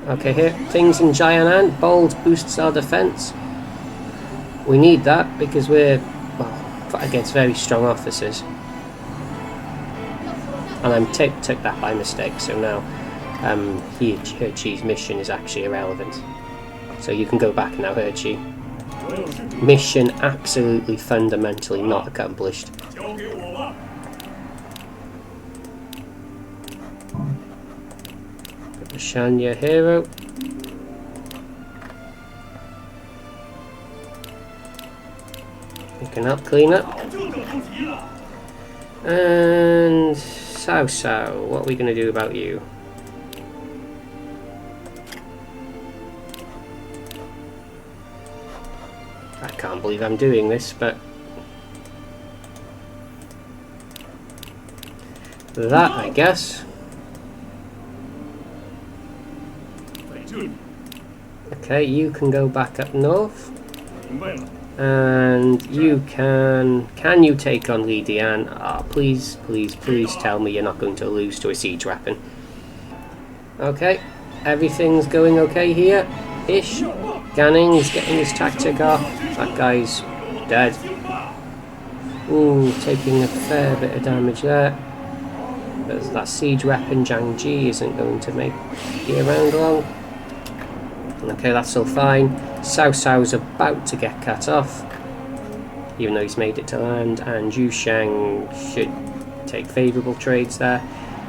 Okay, here. Things in Giant Ant. Bold boosts our defense. We need that because we're, well, against very strong officers. And I took that by mistake, so now He Chi's mission is actually irrelevant. So you can go back now, He Chi. Mission absolutely fundamentally not accomplished. Shanya hero. You can help clean up. And Sao, what are we going to do about you? I can't believe I'm doing this, but that, I guess. Okay, you can go back up north. And you can you take on Li Dian? Ah, please, please, please tell me you're not going to lose to a siege weapon. Okay, everything's going okay here, ish. Ning's getting his tactic off. That guy's dead. Ooh, taking a fair bit of damage there. But that siege weapon, Zhang Ji, isn't going to make it around long. Okay, that's all fine. Cao's about to get cut off, even though he's made it to land, and Yu Sheng should take favourable trades there.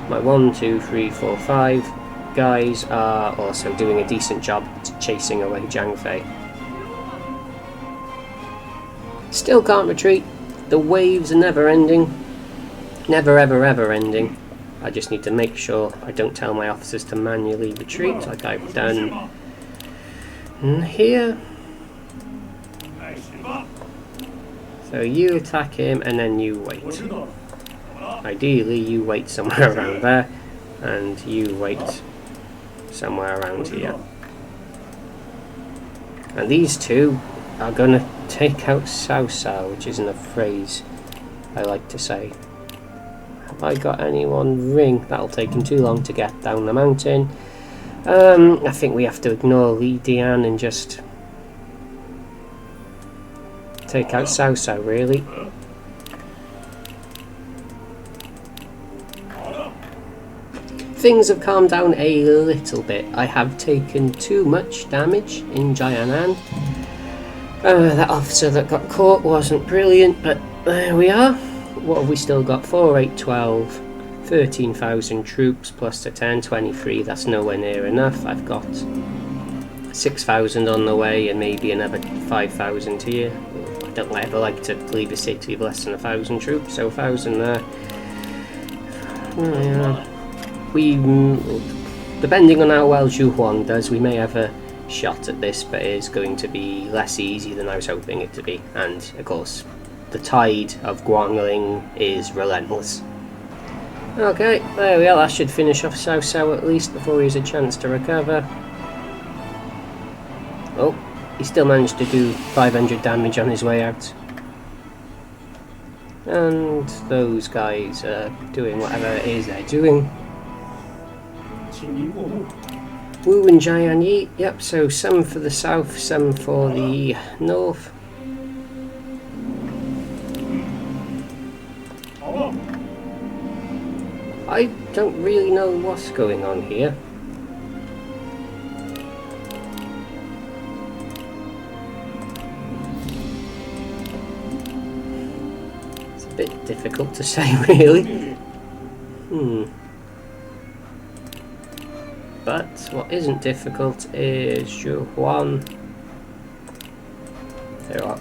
My 1, 2, 3, 4, 5 guys are also doing a decent job chasing away Zhang Fei. Still can't retreat. The waves are never ending. Never ever ever ending. I just need to make sure I don't tell my officers to manually retreat like I've done here. So you attack him and then you wait. Ideally you wait somewhere around there and you wait somewhere around here. And these two are gonna take out Cao, which isn't a phrase I like to say. Have I got anyone ring? That'll take him too long to get down the mountain. I think we have to ignore Li Dian and just take out Cao Cao, really. Things have calmed down a little bit. I have taken too much damage in Jianan. That officer that got caught wasn't brilliant, but there we are. What have we still got? 4, 8, 12, 13,000 troops plus the 10, 23. That's nowhere near enough. I've got 6,000 on the way and maybe another 5,000 here. I don't ever like to leave a city with less than 1,000 troops, so 1,000 there. Yeah. Depending on how well Zhu Huang does, we may have a shot at this, but it is going to be less easy than I was hoping it to be. And of course, the tide of Guangling is relentless. Okay, there we are. That should finish off Cao Cao at least before he has a chance to recover. Oh, he still managed to do 500 damage on his way out. And those guys are doing whatever it is they're doing. Wu and Jianyi, yep, so some for the south, some for the north. I don't really know what's going on here. It's a bit difficult to say, really. But what isn't difficult is Zhu Huan. There we are.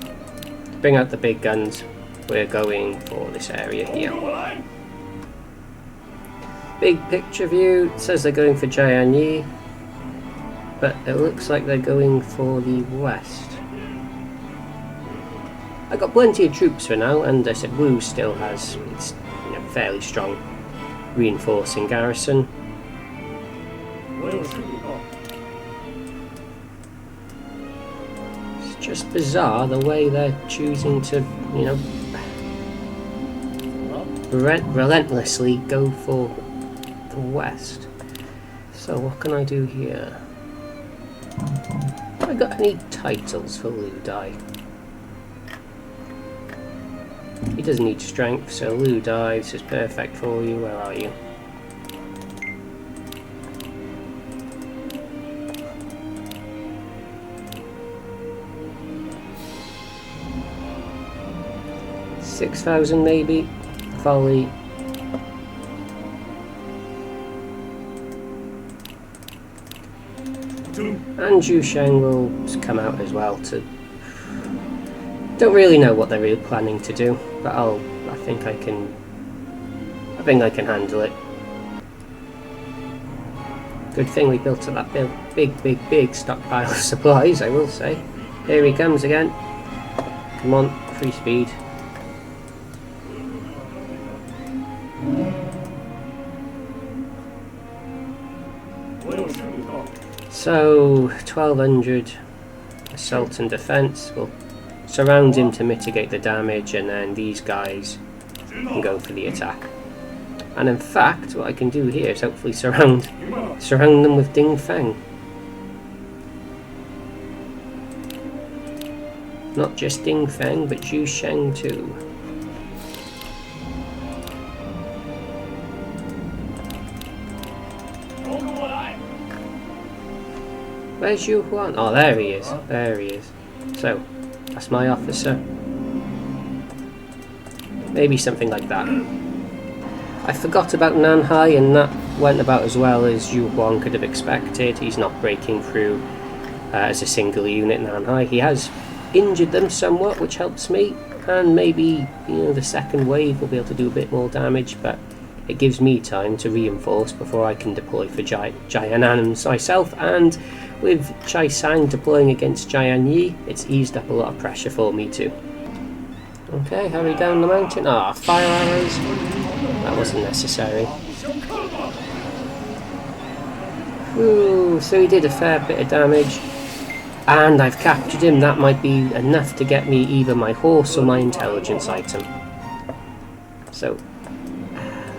Bring out the big guns. We're going for this area here. Big picture view. It says they're going for Jianyi, but it looks like they're going for the west. I've got plenty of troops for now, and I said Wu still has its fairly strong reinforcing garrison. It's just bizarre the way they're choosing to, relentlessly go for the west. So what can I do here? Have I got any titles for Liu Dai? He doesn't need strength, so Liu Dai, this is perfect for you. Where are you? $6,000 maybe. Folly. And Zhu Sheng will come out as well to... Don't really know what they're really planning to do, but I think I can handle it. Good thing we built up that big stockpile of supplies, I will say. Here he comes again. Come on, free speed. So 1,200 assault and defense. We'll surround him to mitigate the damage, and then these guys can go for the attack. And in fact, what I can do here is hopefully surround them with Ding Feng. Not just Ding Feng, but Zhu Sheng too. Where's Zhu Huan? Oh, there he is. There he is. So, that's my officer. Maybe something like that. I forgot about Nanhai, and that went about as well as Zhu Huan could have expected. He's not breaking through as a single unit, Nanhai. He has injured them somewhat, which helps me. And maybe, the second wave will be able to do a bit more damage, but it gives me time to reinforce before I can deploy for Jianan myself. And with Chai Sang deploying against Jianyi, it's eased up a lot of pressure for me too. Okay, hurry down the mountain. Ah, fire arrows. That wasn't necessary. Ooh, so he did a fair bit of damage. And I've captured him. That might be enough to get me either my horse or my intelligence item. So,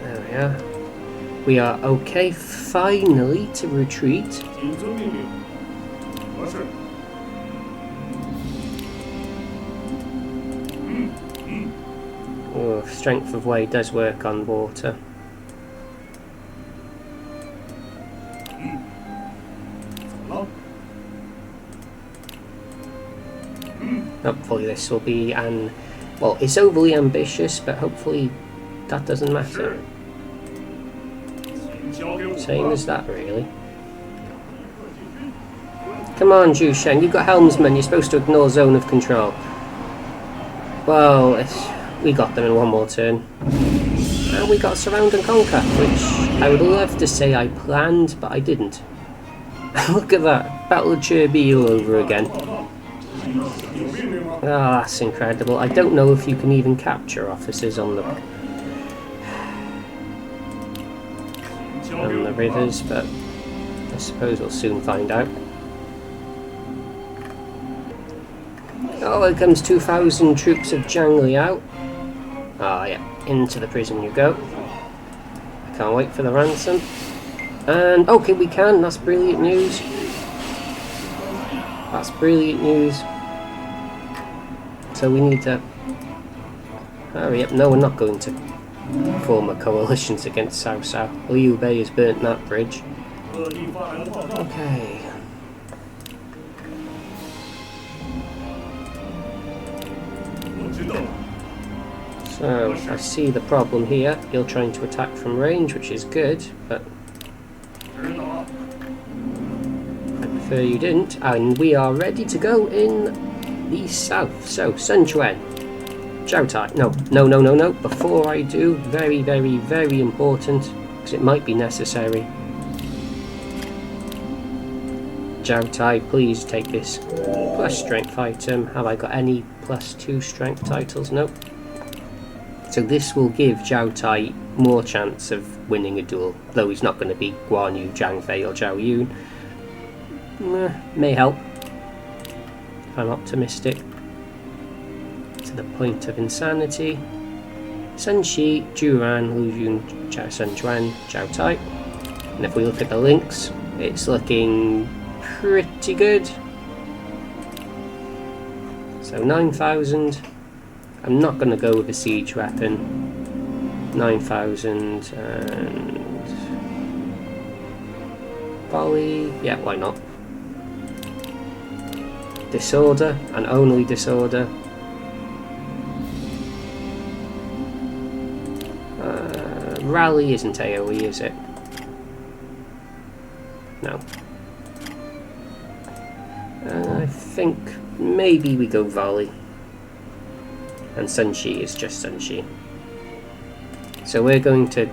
there are. We are okay finally to retreat. Oh, strength of way does work on water. Hopefully this will be an... well, it's overly ambitious, but hopefully that doesn't matter. Same as that, really. Come on, Zhu Shen, you've got helmsman, you're supposed to ignore zone of control. Well, we got them in one more turn. And we got surround and conquer, which I would love to say I planned, but I didn't. Look at that, Battle of Cherby all over again. Oh, that's incredible. I don't know if you can even capture officers on the rivers, but I suppose we'll soon find out. Oh, here comes 2,000 troops of Zhang Liao. Ah, yeah, into the prison you go. I can't wait for the ransom. And, okay, we can, that's brilliant news. That's brilliant news. So we need to... hurry up. No, we're not going to form a coalition against Cao Cao. Liu Bei has burnt that bridge. Okay. So, I see the problem here. You're trying to attack from range, which is good, but I prefer you didn't. And we are ready to go in the south. So, Sun Quan, Zhao Tai. No. Before I do, very, very, very important, because it might be necessary. Zhao Tai, please take this plus strength item. Have I got any +2 strength titles? Nope. So this will give Zhao Tai more chance of winning a duel, though he's not going to be Guan Yu, Zhang Fei or Zhao Yun. May help. I'm optimistic. To the point of insanity. Sun Shi, Zhu Ran, Lu Yun, Zhao Sun Chuan, Zhao Tai. And if we look at the links, it's looking pretty good. So 9,000. I'm not going to go with a siege weapon. 9,000 and volley. Yeah, why not? Disorder and only disorder. Rally isn't AoE, is it? No. I think maybe we go volley. And Sun Shi is just Sun Shi. So we're going to...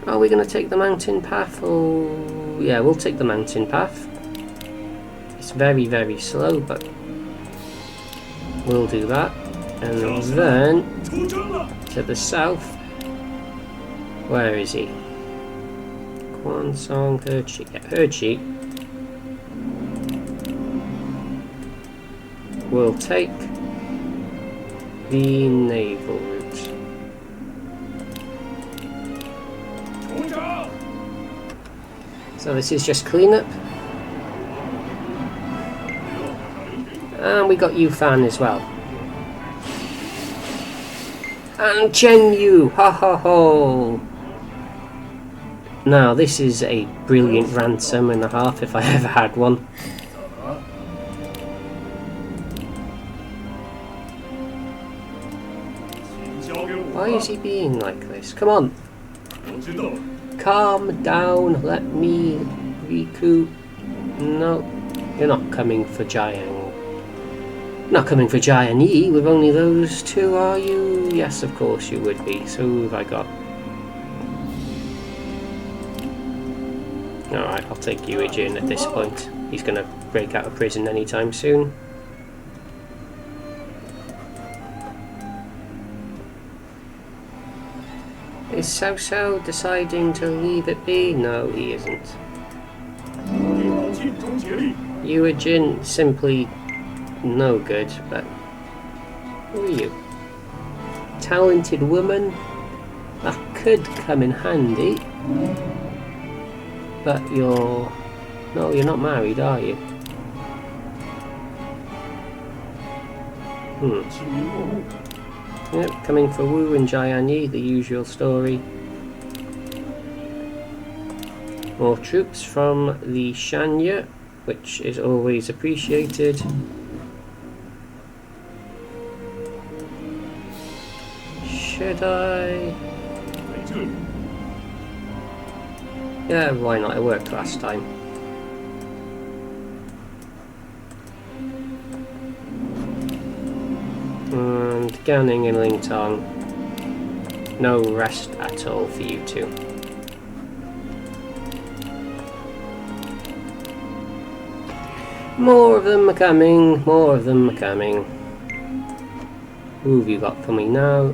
are we going to take the mountain path? Or... yeah, we'll take the mountain path. It's very, very slow, but we'll do that. And then to the south. Where is he? Quan Song, Herd Sheep. Yeah, Herd Sheep. We'll take the naval route. So this is just cleanup. And we got Yufan as well. And Cheng Yu! Ha ha ho! Now this is a brilliant ransom and a half if I ever had one. Why is he being like this? Come on! Calm down, let me recoup. No, you're not coming for Jiang. Not coming for Jiang Yi with only those two, are you? Yes, of course you would be. So who have I got? Alright, I'll take Yu Jin at this point. He's going to break out of prison anytime soon. Is Cao Cao deciding to leave it be? No, he isn't. Yu Jin simply no good, but who are you? Talented woman? Ah, could come in handy. But you're... No, you're not married, are you? Yep, coming for Wu and Jianyi, the usual story. More troops from the Shanya, which is always appreciated. Should I? Yeah, why not? It worked last time. And Ganning and Ling Tong. No rest at all for you two. More of them are coming, more of them are coming. Who have you got for me now?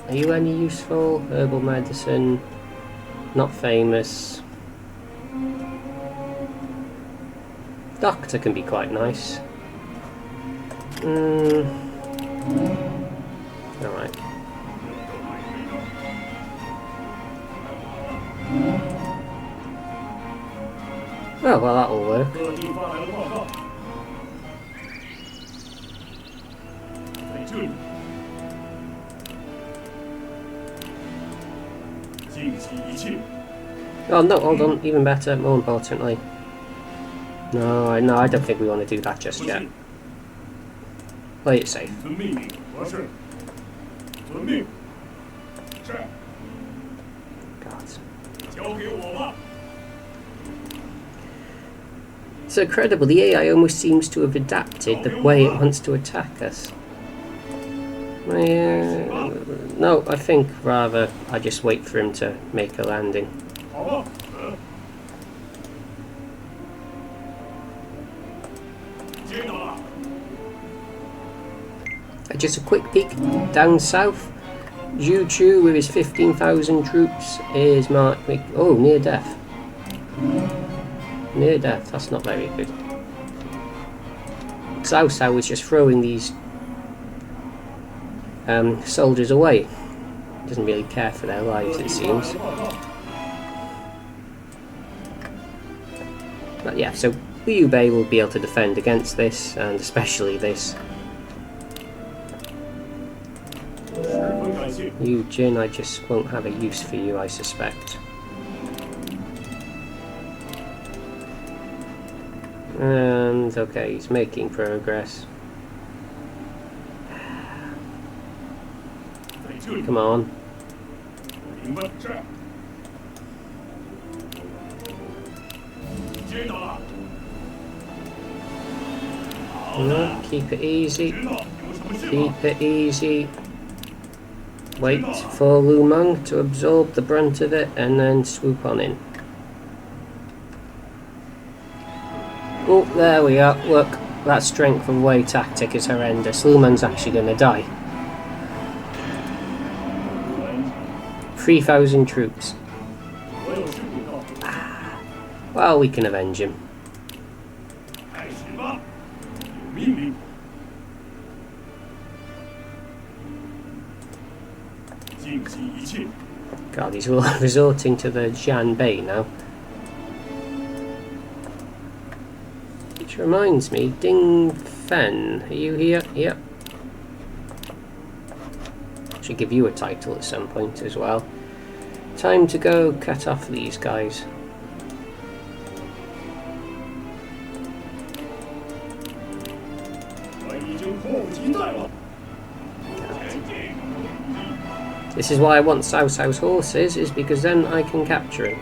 Are you any useful? Herbal medicine. Not famous. Doctor can be quite nice. Alright. Oh, well, that'll work. Oh no, hold on, even better, more importantly. No, I don't think we want to do that just yet. Play it safe. God. It's incredible, the AI almost seems to have adapted the way it wants to attack us. No, I think rather I just wait for him to make a landing. Just a quick peek down south. Zhu Chu with his 15,000 troops is marked. Oh, near death. Near death, that's not very good. Cao Cao was just throwing these soldiers away. Doesn't really care for their lives, it seems. But yeah, so Liu Bei will be able to defend against this, and especially this. You, Jin, I just won't have a use for you, I suspect. And okay, he's making progress. Come on. No, keep it easy. Keep it easy. Wait for Lu Meng to absorb the brunt of it and then swoop on in. Oh, there we are. Look, that strength of way tactic is horrendous. Lu Meng's actually going to die. 3,000 troops. Well, we can avenge him. God, he's resorting to the Jian Bei now. Which reminds me, Ding Fen, are you here? Yep. Should give you a title at some point as well. Time to go cut off these guys. This is why I want Cao Cao's horses, is because then I can capture him.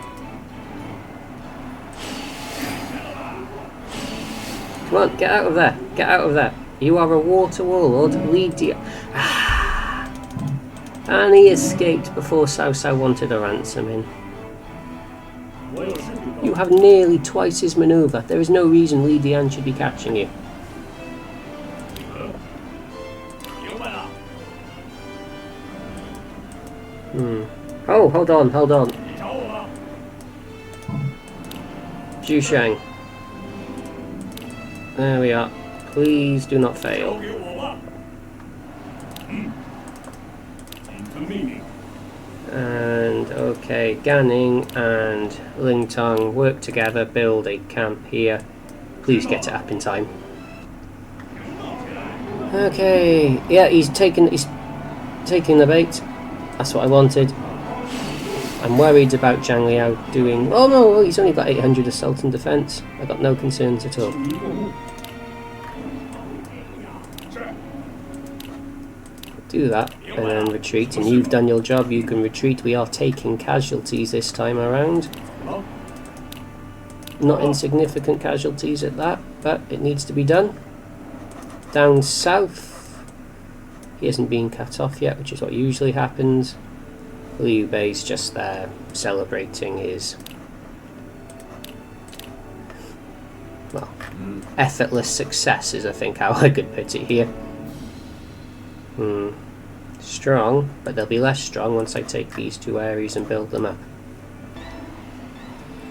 Come on, get out of there. Get out of there. You are a water warlord. Lead the... And he escaped before Cao Cao wanted a ransom in. You have nearly twice his manoeuvre. There is no reason Li Dian should be catching you. Oh, hold on, hold on. Zhu Shang. There we are. Please do not fail. And Okay, Ning and Ling Tong work together, build a camp here. Please get it up in time. Okay, yeah, he's taking the bait. That's what I wanted. I'm worried about Zhang Liao doing... Oh no, well, he's only got 800 assault and defense. I got no concerns at all. Do that and then retreat, and you've done your job. You can retreat. We are taking casualties this time around. Not insignificant casualties at that, but it needs to be done. Down south, he hasn't been cut off yet, which is what usually happens. Liu Bei's just there celebrating his, well, effortless successes, I think how I could put it here. Strong, but they'll be less strong once I take these two areas and build them up.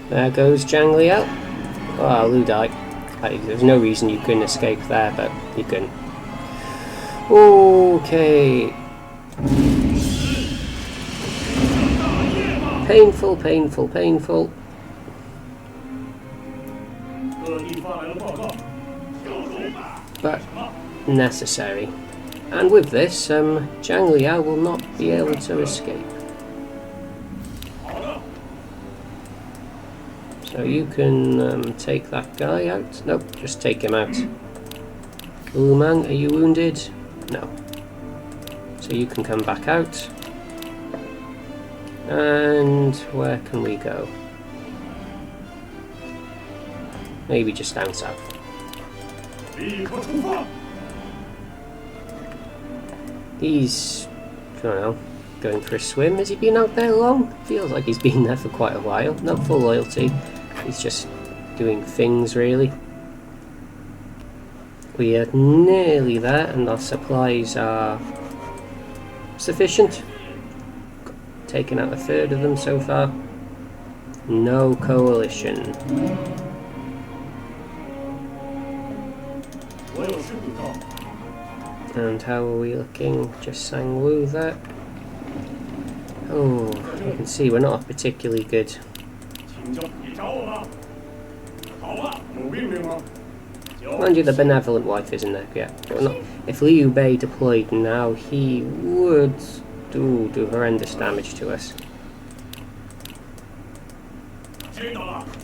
There goes Zhang Liao. Oh, Liu Bei. There's no reason you couldn't escape there, but you couldn't. Okay. Painful, painful, painful. But necessary. And with this, Zhang Liao will not be able to escape. So you can take that guy out. Nope, just take him out. Lu Mang, are you wounded? No. So you can come back out. And where can we go? Maybe just down south. He's, I don't know, going for a swim. Has he been out there long? Feels like he's been there for quite a while. Not full loyalty. He's just doing things, really. We are nearly there, and our supplies are sufficient. Taken out a third of them so far. No coalition. And how are we looking? Just Sang-Woo there. Oh, you can see we're not particularly good. Mind you, the benevolent wife isn't there yet. But not, if Liu Bei deployed now, he would do horrendous damage to us.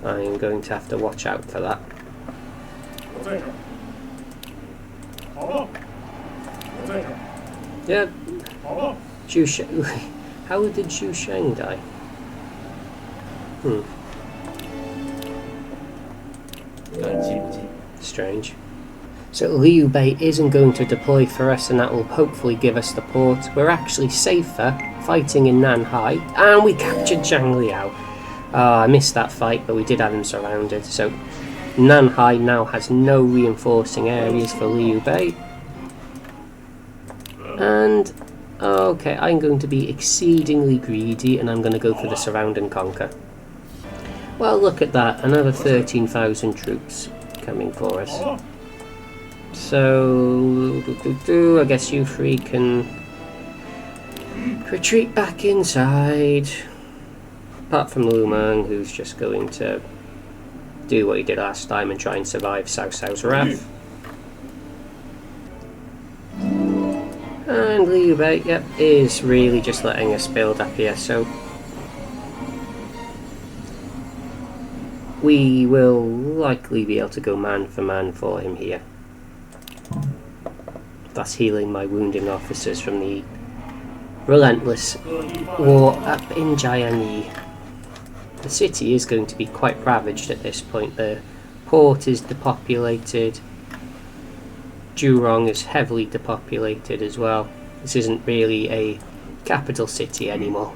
I'm going to have to watch out for that. Yeah. How did Zhu Sheng die? Strange. So Liu Bei isn't going to deploy for us, and that will hopefully give us the port. We're actually safer fighting in Nanhai, and we captured Zhang Liao. I missed that fight, but we did have him surrounded. So Nanhai now has no reinforcing areas for Liu Bei. And okay, I'm going to be exceedingly greedy, and I'm going to go for the surround and conquer. Well, look at that, another 13,000 troops coming for us. So, I guess you three can retreat back inside. Apart from Lu Mang, who's just going to do what he did last time and try and survive Cao Cao's wrath. And Liu Bei, yep, is really just letting us build up here, so we will likely be able to go man for him here. That's healing my wounding officers from the relentless war up in Jiangyi. The city is going to be quite ravaged at this point. The port is depopulated. Jurong is heavily depopulated as well. This isn't really a capital city anymore.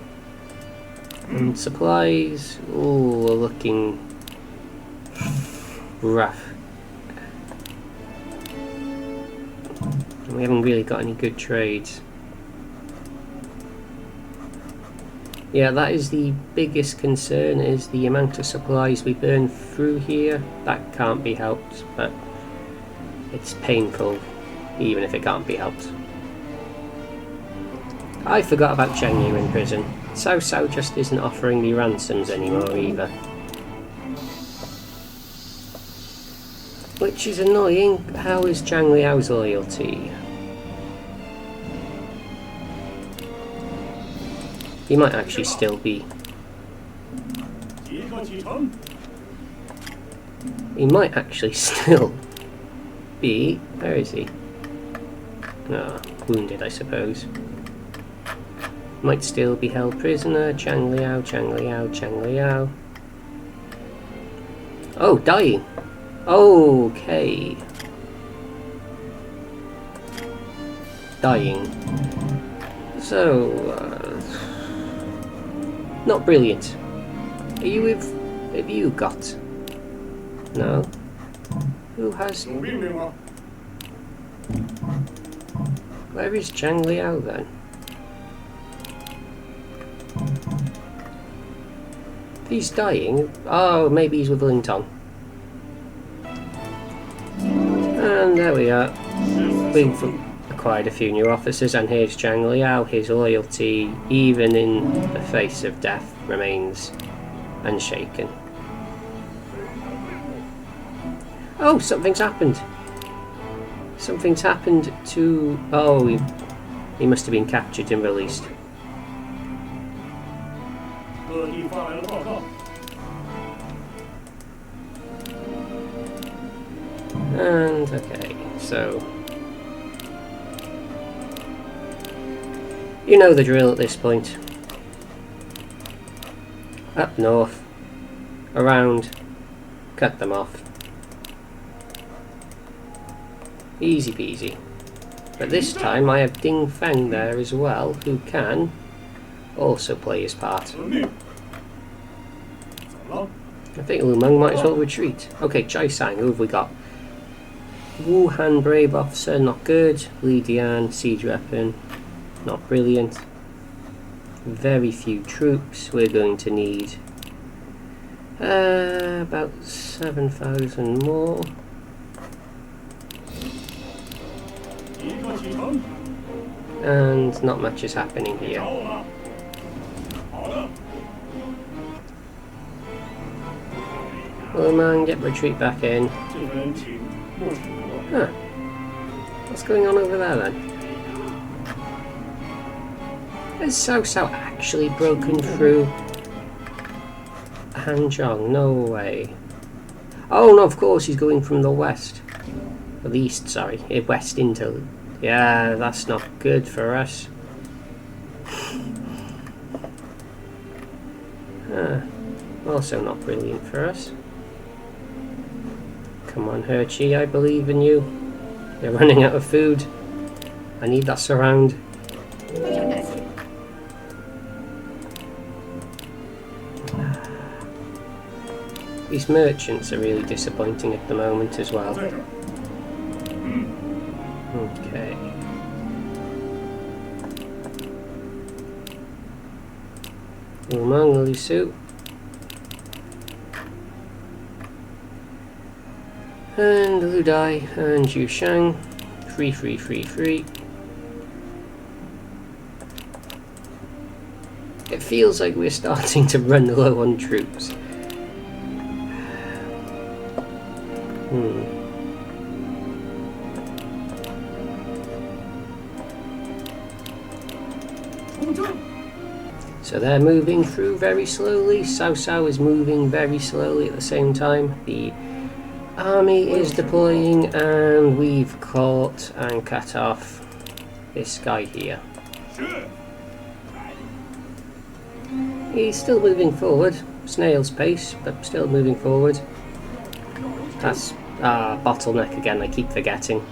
And supplies, oh, are looking rough. And we haven't really got any good trades. Yeah, that is the biggest concern, is the amount of supplies we burn through here. That can't be helped, but it's painful even if it can't be helped. I forgot about Cheng Yu in prison. Cao Cao just isn't offering me ransoms anymore either. Which is annoying. How is Zhang Liao's loyalty? He might actually still be... He might actually still be... Where is he? Ah, wounded, I suppose. Might still be held prisoner. Zhang Liao, Zhang Liao, Zhang Liao. Oh, dying. Okay. Dying. So, not brilliant. Are you with... Have you got... No. Who has... Where is Zhang Liao then? He's dying. Oh, maybe he's with Ling Tong. And there we are. We've acquired a few new officers, and here's Zhang Liao. His loyalty, even in the face of death, remains unshaken. Oh, something's happened. Something's happened to... Oh, he must have been captured and released. And, okay, so... You know the drill at this point. Up north. Around. Cut them off. Easy peasy. But this time I have Ding Feng there as well, who can also play his part. I think Lu Meng might as well retreat. Okay, Chai Sang, who have we got? Wuhan Brave Officer, not good. Li Dian, Siege Weapon, not brilliant. Very few troops. We're going to need about 7,000 more. And not much is happening here. Well, man, get retreat back in. Huh. What's going on over there then? Has Cao Cao actually broken through Hanzhong? No way. Oh no, of course he's going from the west. Or the east, sorry. West into... Yeah, that's not good for us. Also not brilliant for us. Come on, Herchi, I believe in you. You're running out of food. I need that surround. These merchants are really disappointing at the moment as well. Okay. Umang Lisu. And Lu Dai and Yushang. Free. It feels like we're starting to run low on troops. So they're moving through very slowly. Cao Cao is moving very slowly at the same time. The army is deploying, and we've caught and cut off this guy here. He's still moving forward, snail's pace, but still moving forward. That's bottleneck again, I keep forgetting.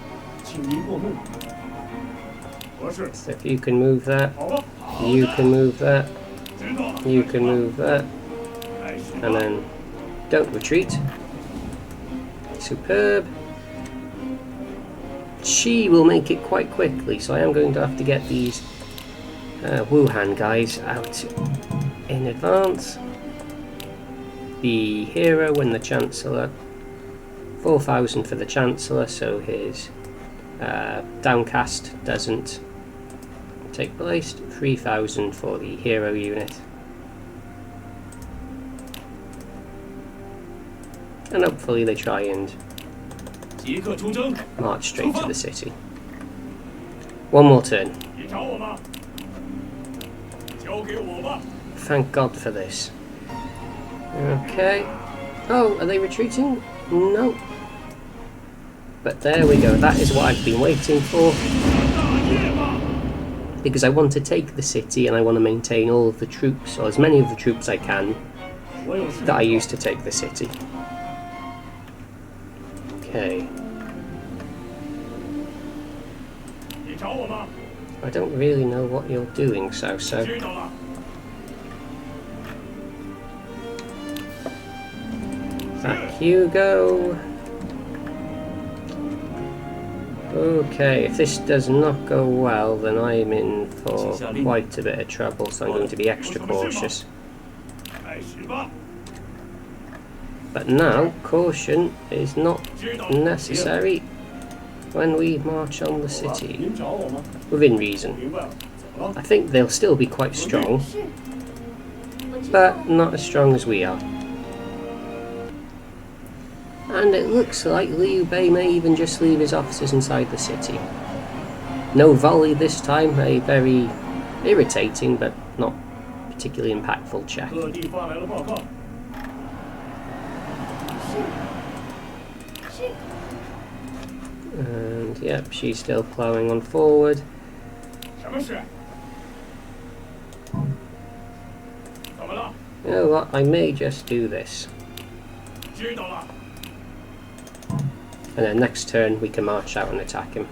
So if you can move that, you can move that, you can move that, and then don't retreat. Superb. She will make it quite quickly, so I am going to have to get these Wuhan guys out in advance. The hero and the Chancellor. 4,000 for the Chancellor, so his downcast doesn't take place. 3,000 for the hero unit. And hopefully they try and march straight to the city. One more turn. Thank God for this. Okay. Oh, are they retreating? No. But there we go. That is what I've been waiting for. Because I want to take the city and I want to maintain all of the troops, or as many of the troops I can, that I used to take the city. Okay. I don't really know what you're doing, so. Back you go. Okay, if this does not go well, then I'm in for quite a bit of trouble, so I'm going to be extra cautious. But now, caution is not necessary when we march on the city, within reason. I think they'll still be quite strong, but not as strong as we are. And it looks like Liu Bei may even just leave his officers inside the city. No volley this time, a very irritating but not particularly impactful check. And yep, she's still ploughing on forward. You know what, I may just do this. And then next turn we can march out and attack him.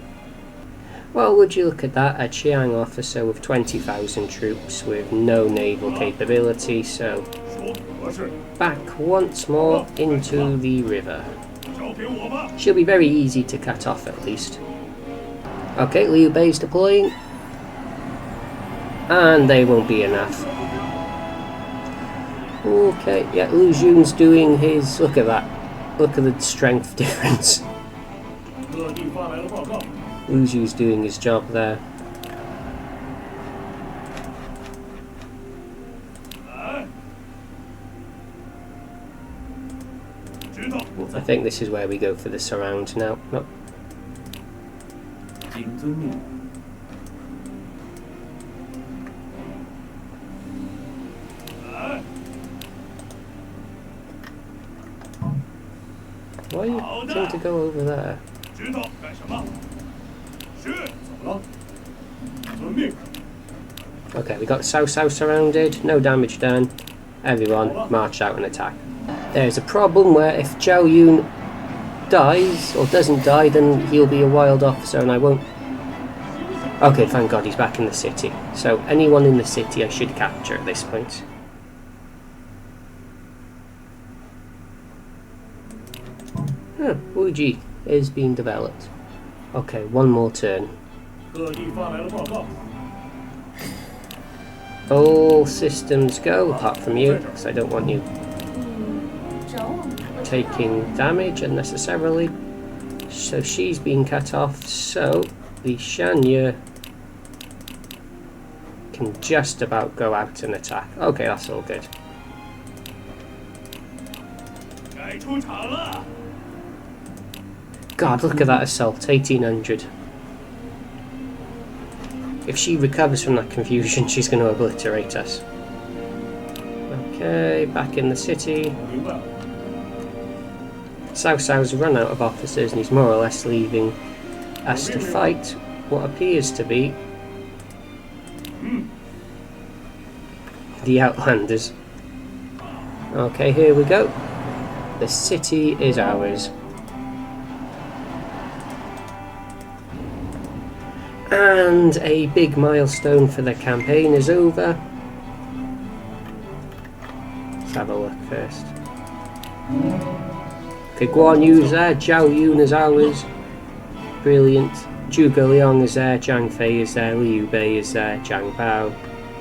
Well, would you look at that, a Chiang officer with 20,000 troops with no naval capability, so back once more into the river. She'll be very easy to cut off at least. Okay, Liu Bei's deploying. And they won't be enough. Okay, yeah, Lu Xun's doing his... Look at that. Look at the strength difference. Lu Xun's doing his job there. I think this is where we go for the surround now. Nope. Why are you trying to go over there? Okay, we got Cao Cao surrounded, no damage done. Everyone, march out and attack. There's a problem where if Zhao Yun dies, or doesn't die, then he'll be a wild officer and I won't... Okay, thank God he's back in the city. So anyone in the city I should capture at this point. Wuji is being developed. Okay, one more turn. All systems go, apart from you, because I don't want you taking damage unnecessarily. So she's being cut off, so the Shanye can just about go out and attack. Okay, that's all good. God, look at that assault, 1800. If she recovers from that confusion, she's going to obliterate us. Okay, back in the city. Cao Cao's run out of officers and he's more or less leaving us to fight what appears to be the Outlanders. Okay, here we go. The city is ours. And a big milestone for the campaign is over. Let's have a look first. Okay, Guan Yu's there, Zhao Yun is ours. Brilliant. Zhuge Liang is there, Zhang Fei is there, Liu Bei is there, Zhang Bao,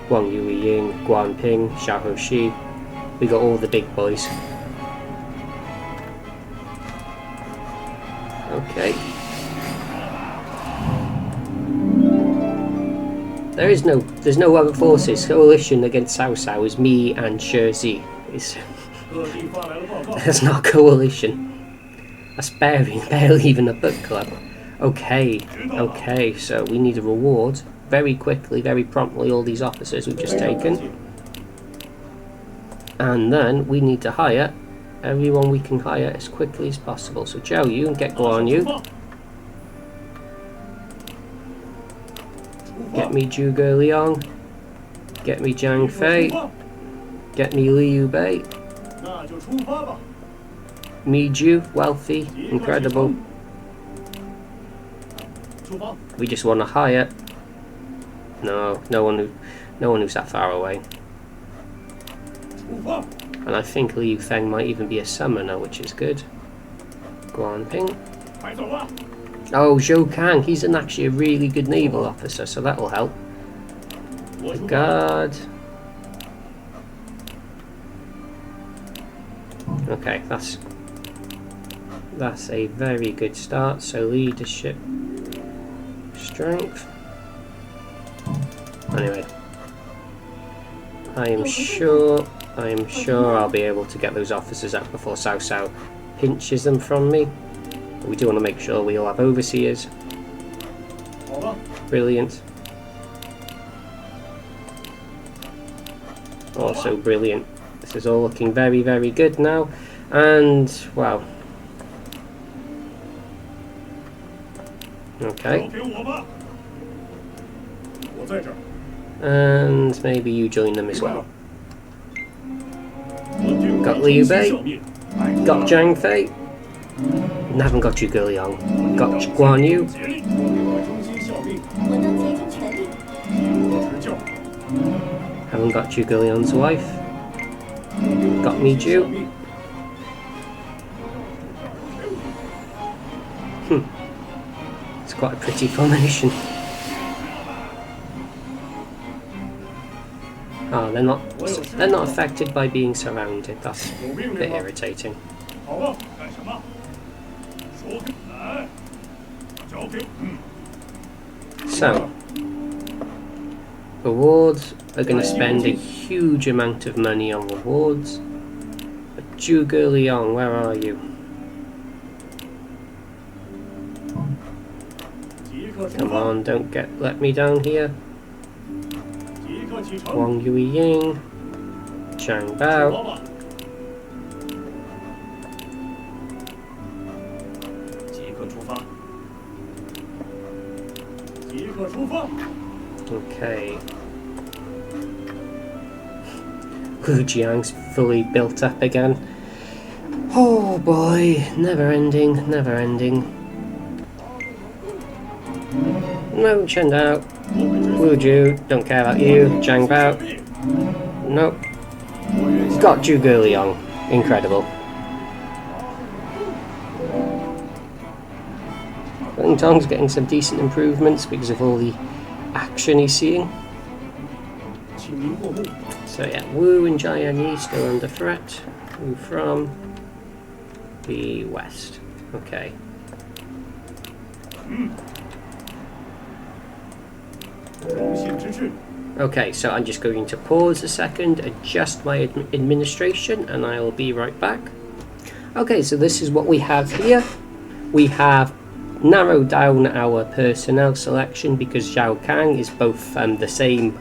Wang Yuying, Guan Ping, Xiao Hoshi. We got all the big boys. Okay. there's no other forces. Coalition against Cao Cao is me and Shirzi. That's not a coalition. That's barely even a book club. Okay, so we need a reward very quickly, very promptly, all these officers we've just taken. And then we need to hire everyone we can hire as quickly as possible. So Zhao Yu, and get Quan Yu. Get me Zhuge Liang. Get me Zhang Fei. Get me Liu Bei. Mi Ju, wealthy, incredible. We just want to hire. No one who's that far away. And I think Liu Feng might even be a summoner, which is good. Guan Ping. Oh, Zhou Kang, he's actually a really good naval officer, so that'll help. The guard. Okay, that's a very good start. So leadership, strength. Anyway, I am sure I'll be able to get those officers out before Cao Cao pinches them from me. But we do want to make sure we all have overseers. Brilliant. Also brilliant. This is all looking very, very good now. And, wow. Okay. And maybe you join them as well. Got Liu Bei. Got Zhang Fei. And haven't got Zhuge Liang. Got Guan Yu. Haven't got Zhuge Liang's wife. Got Mi Ju. It's quite a pretty formation. Oh, they're not affected by being surrounded. That's a bit irritating. So, rewards are going to spend a huge amount of money on rewards. But Zhuge Liang, where are you? Come on, don't let me down here. Wang Yueying, Zhang Bao. Okay. Wujiang's fully built up again. Oh boy, never ending, never ending. No, Chen Dao. Wu Ju, don't care about you. Zhang Bao. Nope. Got Zhuge Liang. Incredible. Ling Tong's getting some decent improvements because of all the action he's seeing. So yeah, Wu and Jian still under threat. Wu from the west. Okay. Okay, so I'm just going to pause a second, adjust my administration, and I'll be right back. Okay, so this is what we have here. We have narrowed down our personnel selection because Zhao Kang is both the same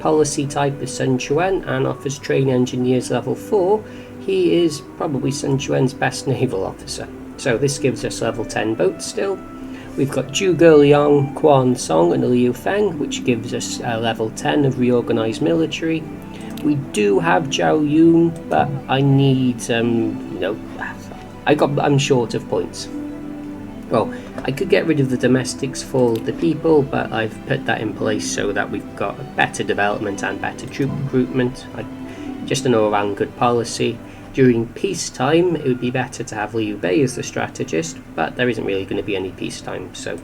policy type as Sun Quan and offers train engineers level 4. He is probably Sun Quan's best naval officer. So this gives us level 10 boats still. We've got Zhuge Liang, Quan Song and Liu Feng, which gives us level 10 of reorganized military. We do have Zhao Yun, but I need, I'm short of points. Well, I could get rid of the domestics for the people, but I've put that in place so that we've got better development and better troop recruitment. Just an all-around good policy. During peacetime, it would be better to have Liu Bei as the strategist, but there isn't really going to be any peacetime, so...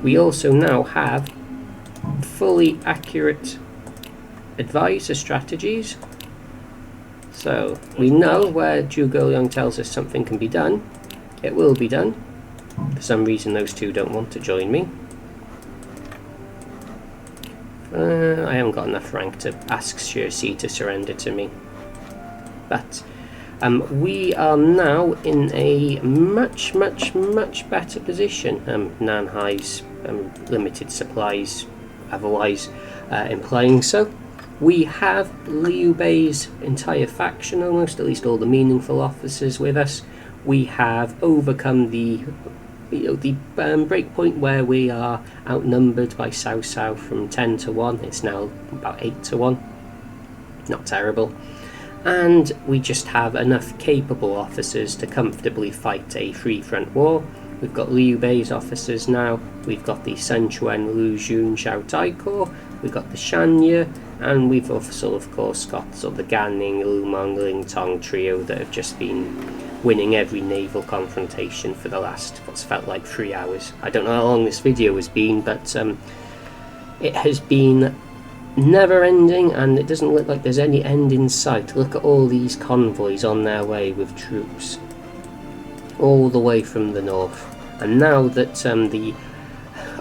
We also now have fully accurate advisor strategies. So, we know where Zhuge Liang tells us something can be done. It will be done. For some reason those two don't want to join me. I haven't got enough rank to ask Xerxes to surrender to me. But we are now in a much better position. Nanhai's limited supplies otherwise implying so. We have Liu Bei's entire faction almost, at least all the meaningful officers with us. We have overcome the breakpoint where we are outnumbered by Cao Cao from 10 to 1. It's now about 8 to 1. Not terrible. And we just have enough capable officers to comfortably fight a free front war. We've got Liu Bei's officers now. We've got the Sun Quan, Lu Jun, Xiao Tai Corps. We've got the Shanye, and we've also, of course, got sort of the Gan Ning, Lu Meng, Ling, Tong trio that have just been winning every naval confrontation for the last, what's felt like 3 hours. I don't know how long this video has been, but it has been never ending, and it doesn't look like there's any end in sight. Look at all these convoys on their way with troops all the way from the north. And now that the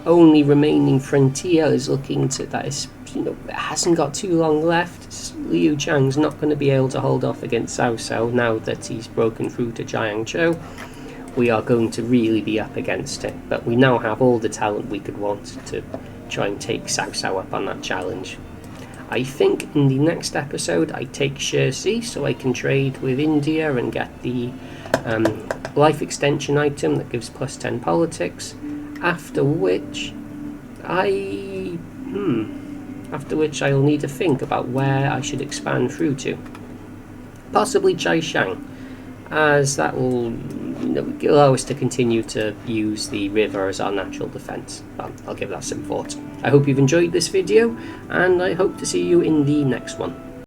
only remaining frontier is looking to, that is, it hasn't got too long left. Liu Chang's not going to be able to hold off against Cao Cao now that he's broken through to Yangtze. We are going to really be up against it, but we now have all the talent we could want to try and take Cao Cao up on that challenge. I think in the next episode I take Xerxes so I can trade with India and get the life extension item that gives plus 10 politics, after which I'll need to think about where I should expand through to. Possibly Chaishan, as that will allow us to continue to use the river as our natural defence. I'll give that some thought. I hope you've enjoyed this video, and I hope to see you in the next one.